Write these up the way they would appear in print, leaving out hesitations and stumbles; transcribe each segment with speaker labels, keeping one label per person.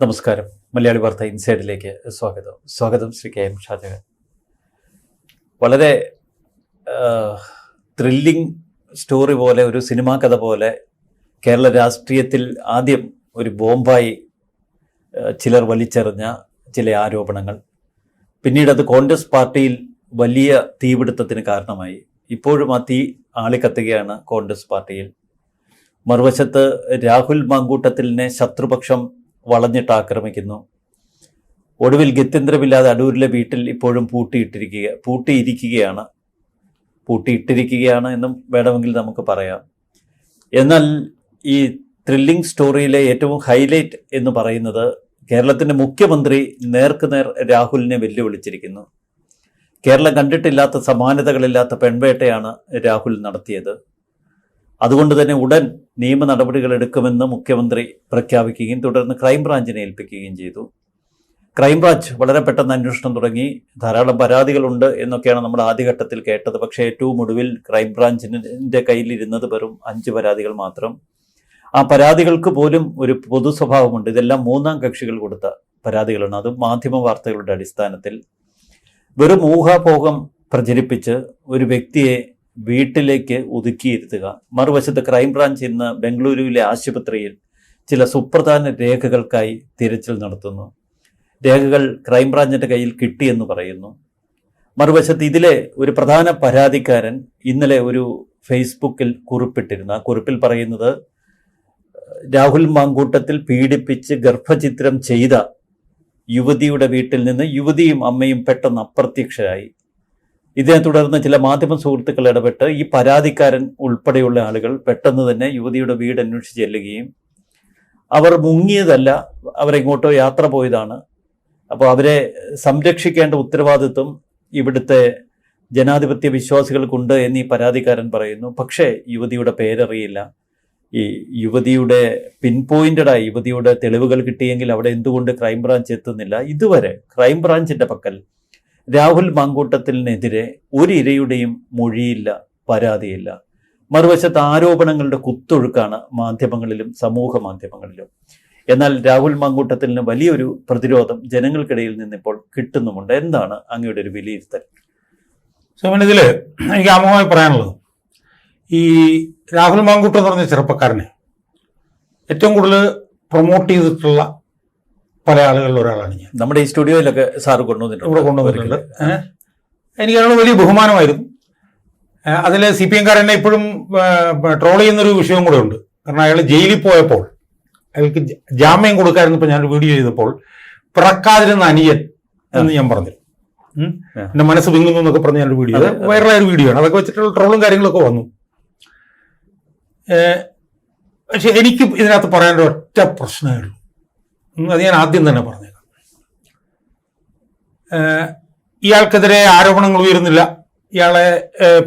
Speaker 1: നമസ്കാരം. മലയാളി വാർത്ത ഇൻസൈഡിലേക്ക് സ്വാഗതം ശ്രീ കെ എം ഷാജഹാൻ. വളരെ ത്രില്ലിംഗ് സ്റ്റോറി പോലെ, ഒരു സിനിമാ കഥ പോലെ കേരള രാഷ്ട്രീയത്തിൽ ആദ്യം ഒരു ബോംബായി ചിലർ വലിച്ചെറിഞ്ഞ ചില ആരോപണങ്ങൾ, പിന്നീട് അത് കോൺഗ്രസ് പാർട്ടിയിൽ വലിയ തീപിടുത്തത്തിന് കാരണമായി. ഇപ്പോഴും ആ തീ ആളിക്കത്തുകയാണ് കോൺഗ്രസ് പാർട്ടിയിൽ. മറുവശത്ത് രാഹുൽ മാങ്കൂട്ടത്തിലിനെ ശത്രുപക്ഷം വളഞ്ഞിട്ട് ആക്രമിക്കുന്നു. ഒടുവിൽ ഗത്യന്തരമില്ലാതെ അടൂരിലെ വീട്ടിൽ ഇപ്പോഴും പൂട്ടിയിട്ടിരിക്കുകയാണ് എന്നും വേണമെങ്കിൽ നമുക്ക് പറയാം. എന്നാൽ ഈ ത്രില്ലിംഗ് സ്റ്റോറിയിലെ ഏറ്റവും ഹൈലൈറ്റ് എന്ന് പറയുന്നത് കേരളത്തിൻ്റെ മുഖ്യമന്ത്രി നേർക്കുനേർ രാഹുലിനെ വെല്ലുവിളിച്ചിരിക്കുന്നു. കേരളം കണ്ടിട്ടില്ലാത്ത, സമാനതകളില്ലാത്ത പെൺവേട്ടയാണ് രാഹുൽ നടത്തിയത്. അതുകൊണ്ട് തന്നെ ഉടൻ നിയമ നടപടികൾ എടുക്കുമെന്ന് മുഖ്യമന്ത്രി പ്രഖ്യാപിക്കുകയും തുടർന്ന് ക്രൈംബ്രാഞ്ചിനെ ഏൽപ്പിക്കുകയും ചെയ്തു. ക്രൈംബ്രാഞ്ച് വളരെ പെട്ടെന്ന് അന്വേഷണം തുടങ്ങി. ധാരാളം പരാതികളുണ്ട് എന്നൊക്കെയാണ് നമ്മൾ ആദ്യഘട്ടത്തിൽ കേട്ടത്. പക്ഷേ ഏറ്റവും ഒടുവിൽ ക്രൈംബ്രാഞ്ചിൻ്റെ കയ്യിലിരുന്നത് വെറും 5 പരാതികൾ മാത്രം. ആ പരാതികൾക്ക് പോലും ഒരു പൊതു സ്വഭാവമുണ്ട്. ഇതെല്ലാം മൂന്നാം കക്ഷികൾ കൊടുത്ത പരാതികളാണ്. അതും മാധ്യമ വാർത്തകളുടെ അടിസ്ഥാനത്തിൽ വെറും ഊഹാപോഹം പ്രചരിപ്പിച്ച് ഒരു വ്യക്തിയെ വീട്ടിലേക്ക് ഒതുക്കിയിരുത്തുക. മറുവശത്ത് ക്രൈംബ്രാഞ്ച് ഇന്ന് ബംഗളൂരുവിലെ ആശുപത്രിയിൽ ചില സുപ്രധാന രേഖകൾക്കായി തിരച്ചിൽ നടത്തുന്നു. രേഖകൾ ക്രൈംബ്രാഞ്ചിൻ്റെ കയ്യിൽ കിട്ടിയെന്ന് പറയുന്നു. മറുവശത്ത് ഇതിലെ ഒരു പ്രധാന പരാതിക്കാരൻ ഇന്നലെ ഒരു ഫേസ്ബുക്കിൽ കുറിപ്പിട്ടിരുന്നു. ആ കുറിപ്പിൽ പറയുന്നത്, രാഹുൽ മാങ്കൂട്ടത്തിൽ പീഡിപ്പിച്ച് ഗർഭചിത്രം ചെയ്ത യുവതിയുടെ വീട്ടിൽ നിന്ന് യുവതിയും അമ്മയും പെട്ടെന്ന് അപ്രത്യക്ഷരായി. ഇതിനെ തുടർന്ന് ചില മാധ്യമ സുഹൃത്തുക്കൾ ഇടപെട്ട് ഈ പരാതിക്കാരൻ ഉൾപ്പെടെയുള്ള ആളുകൾ പെട്ടെന്ന് തന്നെ യുവതിയുടെ വീട് അന്വേഷിച്ച് ചെല്ലുകയും അവർ മുങ്ങിയതല്ല, അവരെങ്ങോട്ടോ യാത്ര പോയതാണ്. അപ്പോൾ അവരെ സംരക്ഷിക്കേണ്ട ഉത്തരവാദിത്വം ഇവിടുത്തെ ജനാധിപത്യ വിശ്വാസികൾക്കുണ്ട് എന്ന് ഈ പരാതിക്കാരൻ പറയുന്നു. പക്ഷേ യുവതിയുടെ പേരറിയില്ല. ഈ യുവതിയുടെ പിൻപോയിന്റഡായി യുവതിയുടെ തെളിവുകൾ കിട്ടിയെങ്കിൽ അവിടെ എന്തുകൊണ്ട് ക്രൈംബ്രാഞ്ച് എത്തുന്നില്ല? ഇതുവരെ ക്രൈംബ്രാഞ്ചിന്റെ പക്കൽ രാഹുൽ മാങ്കൂട്ടത്തിനെതിരെ ഒരു ഇരയുടെയും മൊഴിയില്ല, പരാതിയില്ല. മറുവശത്ത് ആരോപണങ്ങളുടെ കുത്തൊഴുക്കാണ് മാധ്യമങ്ങളിലും സമൂഹ മാധ്യമങ്ങളിലും. എന്നാൽ രാഹുൽ മാങ്കൂട്ടത്തിന് വലിയൊരു പ്രതിരോധം ജനങ്ങൾക്കിടയിൽ നിന്നിപ്പോൾ കിട്ടുന്നുമുണ്ട്. എന്താണ് അങ്ങയുടെ ഒരു വിലയിരുത്തൽ?
Speaker 2: ഇതിൽ എനിക്ക് ആമുഖമായി പറയാനുള്ളത്, ഈ രാഹുൽ മാങ്കൂട്ടം എന്ന് പറഞ്ഞ ചെറുപ്പക്കാരനെ ഏറ്റവും കൂടുതൽ പ്രൊമോട്ട് ചെയ്തിട്ടുള്ള പല ആളുകളിൽ ഒരാളാണ് ഞാൻ.
Speaker 1: നമ്മുടെ ഈ സ്റ്റുഡിയോയിലൊക്കെ സാറ് കൊണ്ടുവന്നിട്ടുണ്ട്.
Speaker 2: എനിക്ക് അതിനോട് വലിയ ബഹുമാനമായിരുന്നു. അതിൽ CPM കാരനെ ഇപ്പോഴും ട്രോൾ ചെയ്യുന്നൊരു വിഷയവും കൂടെ ഉണ്ട്. കാരണം അയാൾ ജയിലിൽ പോയപ്പോൾ അയാൾക്ക് ജാമ്യം കൊടുക്കാതിരുന്നപ്പോൾ ഞാനൊരു വീഡിയോ ചെയ്തപ്പോൾ പിറക്കാതിരുന്ന അനിയൻ എന്ന് ഞാൻ പറഞ്ഞു. എന്റെ മനസ്സ് വിങ്ങുന്നു എന്നൊക്കെ പറഞ്ഞ് ഞാനൊരു വീഡിയോ, വൈറലായ ഒരു വീഡിയോ ആണ്. അതൊക്കെ വെച്ചിട്ടുള്ള ട്രോളും കാര്യങ്ങളൊക്കെ വന്നു. പക്ഷെ എനിക്ക് ഇതിനകത്ത് പറയാനൊരു ഒറ്റ പ്രശ്നമേ ഉള്ളൂ. അത് ഞാൻ ആദ്യം തന്നെ പറഞ്ഞേക്കാം. ഇയാൾക്കെതിരെ ആരോപണങ്ങൾ ഉയരുന്നില്ല, ഇയാളെ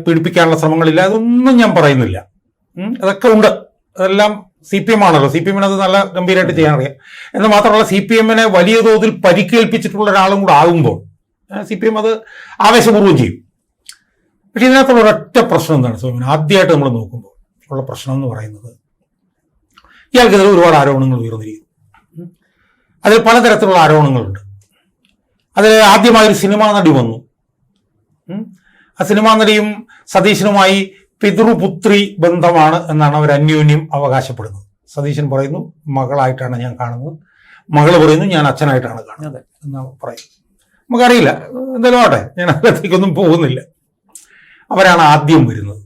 Speaker 2: പീഡിപ്പിക്കാനുള്ള ശ്രമങ്ങളില്ല, അതൊന്നും ഞാൻ പറയുന്നില്ല. അതൊക്കെ ഉണ്ട്. അതെല്ലാം CPM ആണല്ലോ. CPM അത് നല്ല ഗംഭീരമായിട്ട് ചെയ്യാനറിയാം. എന്ന് മാത്രമല്ല, CPM വലിയ തോതിൽ പരിക്കേൽപ്പിച്ചിട്ടുള്ള ഒരാളും കൂടെ ആകുമ്പോൾ CPM അത് ആവേശപൂർവ്വം ചെയ്യും. പക്ഷെ ഇതിനകത്തുള്ള ഒരൊറ്റ പ്രശ്നം എന്താണ് സോമൻ? ആദ്യമായിട്ട് നമ്മൾ നോക്കുമ്പോൾ ഉള്ള പ്രശ്നം എന്ന് പറയുന്നത്, ഇയാൾക്കെതിരെ ഒരുപാട് ആരോപണങ്ങൾ ഉയർന്നിരിക്കുന്നു. അതിൽ പലതരത്തിലുള്ള ആരോപണങ്ങളുണ്ട്. അതിൽ ആദ്യമായൊരു സിനിമാ നടി വന്നു. ആ സിനിമാ നടിയും സതീശനുമായി പിതൃപുത്രി ബന്ധമാണ് എന്നാണ് അവർ അന്യോന്യം അവകാശപ്പെടുന്നത്. സതീശൻ പറയുന്നു മകളായിട്ടാണ് ഞാൻ കാണുന്നത്, മകൾ പറയുന്നു ഞാൻ അച്ഛനായിട്ടാണ് കാണുന്നത് എന്ന് പറയും. നമുക്കറിയില്ല, എന്തായാലും ആട്ടെ, ഞാൻ അതിനകത്തേക്കൊന്നും പോകുന്നില്ല. അവരാണ് ആദ്യം വരുന്നത്.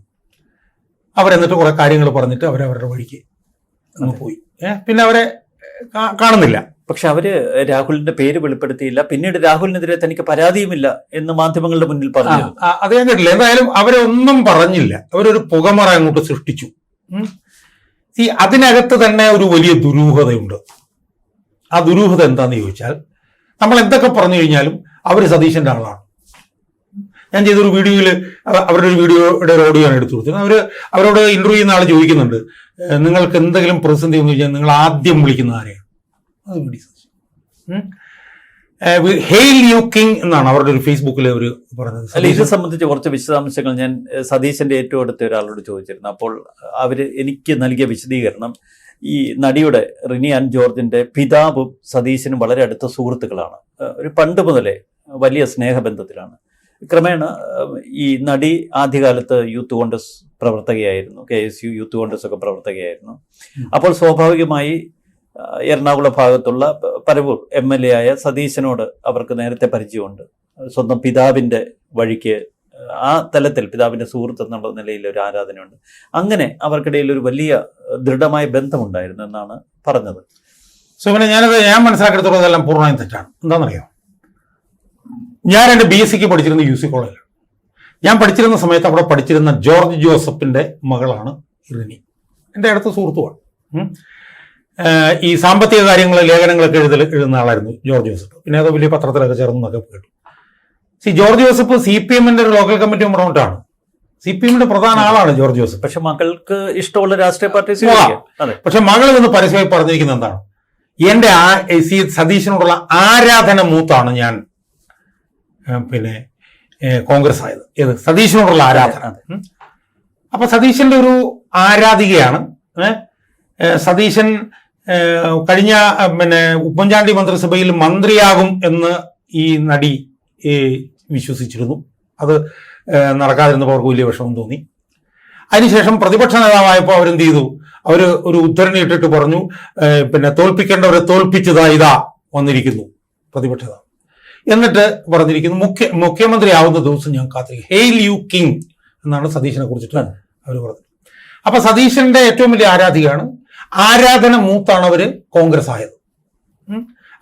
Speaker 2: അവരെന്നിട്ട് കുറെ കാര്യങ്ങൾ പറഞ്ഞിട്ട് അവരവരുടെ വഴിക്ക് പോയി. പിന്നെ അവരെ കാണുന്നില്ല.
Speaker 1: പക്ഷെ അവര് രാഹുലിന്റെ പേര് വെളിപ്പെടുത്തിയില്ല. പിന്നീട് രാഹുലിനെതിരെ തനിക്ക് പരാതിയുമില്ല എന്ന് മാധ്യമങ്ങളുടെ മുന്നിൽ പറഞ്ഞു.
Speaker 2: അത് ഞാൻ കേട്ടില്ല. എന്തായാലും അവരെ ഒന്നും പറഞ്ഞില്ല. അവരൊരു പുകമറ അങ്ങോട്ട് സൃഷ്ടിച്ചു. അതിനകത്ത് തന്നെ ഒരു വലിയ ദുരൂഹതയുണ്ട്. ആ ദുരൂഹത എന്താന്ന് ചോദിച്ചാൽ, നമ്മൾ എന്തൊക്കെ പറഞ്ഞു കഴിഞ്ഞാലും അവർ സതീശന്റെ ആളാണ്. ഞാൻ ചെയ്തൊരു വീഡിയോയിൽ അവരുടെ ഒരു വീഡിയോയുടെ ഒരു ഓഡിയോ ആണ് എടുത്തു കൊടുത്തത്. അവരോട് ഇന്റർവ്യൂ ചെയ്യുന്ന ആൾ ചോദിക്കുന്നുണ്ട്, നിങ്ങൾക്ക് എന്തെങ്കിലും പ്രതിസന്ധി എന്ന് ചോദിച്ചാൽ നിങ്ങൾ ആദ്യം വിളിക്കുന്ന ആരെയാണ്? അത് ഹെയിൽ യു കിങ് എന്നാണ് അവരുടെ ഒരു ഫേസ്ബുക്കിൽ അവർ പറഞ്ഞത്.
Speaker 1: അല്ല, ഇത് സംബന്ധിച്ച് കുറച്ച് വിശദാംശങ്ങൾ ഞാൻ സതീശന്റെ ഏറ്റവും അടുത്ത ഒരാളോട് ചോദിച്ചിരുന്നു. അപ്പോൾ എനിക്ക് നൽകിയ വിശദീകരണം, ഈ നടിയുടെ റിനി ആൻ ജോർജിന്റെ പിതാവും സതീശനും വളരെ അടുത്ത സുഹൃത്തുക്കളാണ്. ഒരു പണ്ട് മുതലേ വലിയ സ്നേഹബന്ധത്തിലാണ്. ക്രമേണ ഈ നടി ആദ്യകാലത്ത് യൂത്ത് കോൺഗ്രസ് പ്രവർത്തകയായിരുന്നു, KSU യൂത്ത് കോൺഗ്രസ് ഒക്കെ പ്രവർത്തകയായിരുന്നു. അപ്പോൾ സ്വാഭാവികമായി എറണാകുളം ഭാഗത്തുള്ള പരവൂർ MLA ആയ സതീശനോട് അവർക്ക് നേരത്തെ പരിചയമുണ്ട്. സ്വന്തം പിതാവിൻ്റെ വഴിക്ക് ആ തലത്തിൽ പിതാവിൻ്റെ സുഹൃത്ത് എന്നുള്ള നിലയിൽ ഒരു ആരാധനയുണ്ട്. അങ്ങനെ അവർക്കിടയിൽ ഒരു വലിയ ദൃഢമായ ബന്ധമുണ്ടായിരുന്നു എന്നാണ് പറഞ്ഞത്.
Speaker 2: സുമന, ഞാൻ മനസ്സിലാക്കിയെടുത്തോളം ഇതെല്ലാം പൂർണ്ണമായും തെറ്റാണ്. എന്താണെന്നറിയാം, ഞാൻ എൻ്റെ BSc പഠിച്ചിരുന്ന UC കോളേജിൽ. ഞാൻ പഠിച്ചിരുന്ന സമയത്ത് അവിടെ പഠിച്ചിരുന്ന ജോർജ് ജോസഫിൻ്റെ മകളാണ് റിനി. എൻ്റെ അടുത്ത സുഹൃത്തുമാണ്. ഈ സാമ്പത്തിക കാര്യങ്ങൾ ലേഖനങ്ങളൊക്കെ എഴുതുന്ന ആളായിരുന്നു ജോർജ് ജോസഫ്. പിന്നെ അത് വലിയ പത്രത്തിലൊക്കെ ചേർന്നൊക്കെ കേട്ടു. ജോർജ് ജോസഫ് CPM-ന്റെ ഒരു ലോക്കൽ കമ്മിറ്റി മെമ്പറാണ്. CPM-ന്റെ പ്രധാന ആളാണ് ജോർജ് ജോസഫ്.
Speaker 1: പക്ഷെ മകൾക്ക് ഇഷ്ടമുള്ള രാഷ്ട്രീയ പാർട്ടി.
Speaker 2: പക്ഷെ മകൾ എന്ന് പരസ്യമായി പറഞ്ഞിരിക്കുന്നത് എന്താണ്? എന്റെ സതീശനോടുള്ള ആരാധന മൂത്താണ് ഞാൻ പിന്നെ കോൺഗ്രസ് ആയത്. ഏത് സതീശനോടുള്ള ആരാധന. അപ്പൊ സതീശന്റെ ഒരു ആരാധികയാണ്. സതീശൻ കഴിഞ്ഞ ഉമ്മൻചാണ്ടി മന്ത്രിസഭയിൽ മന്ത്രിയാകും എന്ന് ഈ നടി വിശ്വസിച്ചിരുന്നു. അത് നടക്കാതിരുന്നപ്പോൾ അവർക്ക് വലിയ വിഷമം തോന്നി. അതിനുശേഷം പ്രതിപക്ഷ നേതാവായപ്പോൾ അവരെന്ത് ചെയ്തു? അവർ ഒരു ഉദ്ധരണി ഇട്ടിട്ട് പറഞ്ഞു, തോൽപ്പിക്കേണ്ടവരെ തോൽപ്പിച്ചതാ ഇതാ വന്നിരിക്കുന്നു പ്രതിപക്ഷ നേതാവ്. എന്നിട്ട് പറഞ്ഞിരിക്കുന്നു, മുഖ്യമന്ത്രി ആവുന്ന ദിവസം ഞാൻ കാത്തിരിക്കും, ഹെയിൽ യു കിങ് എന്നാണ് സതീശനെ കുറിച്ചിട്ട് അവർ പറഞ്ഞത്. അപ്പൊ സതീശന്റെ ഏറ്റവും വലിയ ആരാധികയാണ്. ആരാധന മൂത്താണ് അവര് കോൺഗ്രസ് ആയത്.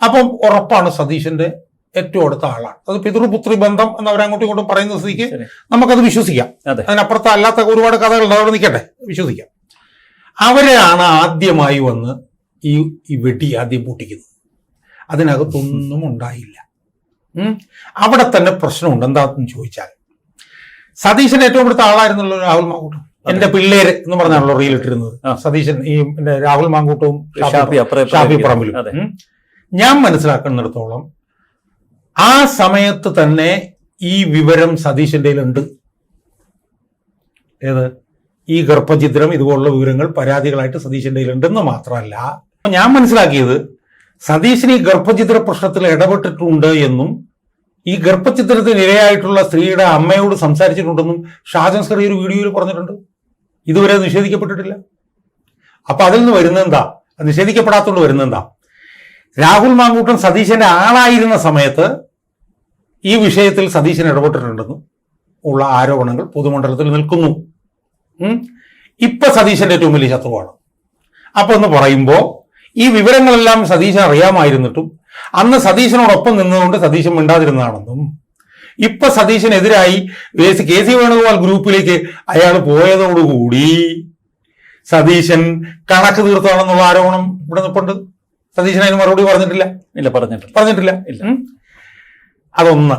Speaker 2: അപ്പം ഉറപ്പാണ് സതീശന്റെ ഏറ്റവും അടുത്ത ആളാണ്. അത് പിതൃപുത്രി ബന്ധം എന്ന് അവരങ്ങോട്ടും ഇങ്ങോട്ടും പറയുന്ന സ്ഥിതിക്ക് നമുക്കത് വിശ്വസിക്കാം. അതിനപ്പുറത്ത് അല്ലാത്ത ഒരുപാട് കഥകളുണ്ട്, അവിടെ നിൽക്കട്ടെ, വിശ്വസിക്കാം. അവരെയാണ് ആദ്യമായി വന്ന് ഈ വെടി ആദ്യം പൊട്ടിക്കുന്നത്. അതിനകത്തൊന്നും ഉണ്ടായില്ല. അവിടെ തന്നെ പ്രശ്നമുണ്ട്. എന്താണെന്ന് ചോദിച്ചാൽ, സതീശന്റെ ഏറ്റവും അടുത്ത ആളായിരുന്നല്ലോ രാഹുൽ മാങ്കൂട്ടം. എന്റെ പിള്ളേര് എന്ന് പറഞ്ഞാണല്ലോ റീലിട്ടിരുന്നത് സതീശൻ. ഈ രാഹുൽ മാങ്കൂട്ടവും ഷാഫി പറമ്പിലും. ഞാൻ മനസ്സിലാക്കുന്നിടത്തോളം ആ സമയത്ത് തന്നെ ഈ വിവരം സതീശന്റെ ഉണ്ട്. ഏത്? ഈ ഗർഭഛിദ്രം ഇതുപോലുള്ള വിവരങ്ങൾ പരാതികളായിട്ട് സതീശന്റെ ഉണ്ടെന്ന് മാത്രമല്ല, ഞാൻ മനസ്സിലാക്കിയത് സതീശൻ ഈ ഗർഭഛിദ്ര പ്രശ്നത്തിൽ ഇടപെട്ടിട്ടുണ്ട് എന്നും ഈ ഗർഭഛിദ്രത്തിന് ഇരയായിട്ടുള്ള സ്ത്രീയുടെ അമ്മയോട് സംസാരിച്ചിട്ടുണ്ടെന്നും ഷാജൻ സ്കറി ഒരു വീഡിയോയിൽ പറഞ്ഞിട്ടുണ്ട്. ഇതുവരെ നിഷേധിക്കപ്പെട്ടിട്ടില്ല. അപ്പൊ അതിൽ നിന്ന് വരുന്നെന്താ? നിഷേധിക്കപ്പെടാത്തോണ്ട് വരുന്നെന്താ? രാഹുൽ മാങ്കൂട്ടൻ സതീശന്റെ ആളായിരുന്ന സമയത്ത് ഈ വിഷയത്തിൽ സതീശൻ ഇടപെട്ടിട്ടുണ്ടെന്നും ഉള്ള ആരോപണങ്ങൾ പൊതുമണ്ഡലത്തിൽ നിൽക്കുന്നു. ഇപ്പൊ സതീശന്റെ ഏറ്റവും വലിയ ശത്രുവാണ്. അപ്പൊ എന്ന് പറയുമ്പോ ഈ വിവരങ്ങളെല്ലാം സതീശൻ അറിയാമായിരുന്നിട്ടും അന്ന് സതീശനോടൊപ്പം നിന്നുകൊണ്ട് സതീശൻ മിണ്ടാതിരുന്നതാണെന്നും ഇപ്പൊ സതീശനെതിരായി KC വേണുഗോപാൽ ഗ്രൂപ്പിലേക്ക് അയാൾ പോയതോടുകൂടി സതീശൻ കണക്ക് തീർത്താണെന്നുള്ള ആരോപണം ഇവിടെ നിൽപ്പുണ്ട്. സതീശൻ അതിന് മറുപടി പറഞ്ഞിട്ടില്ല. അതൊന്ന്.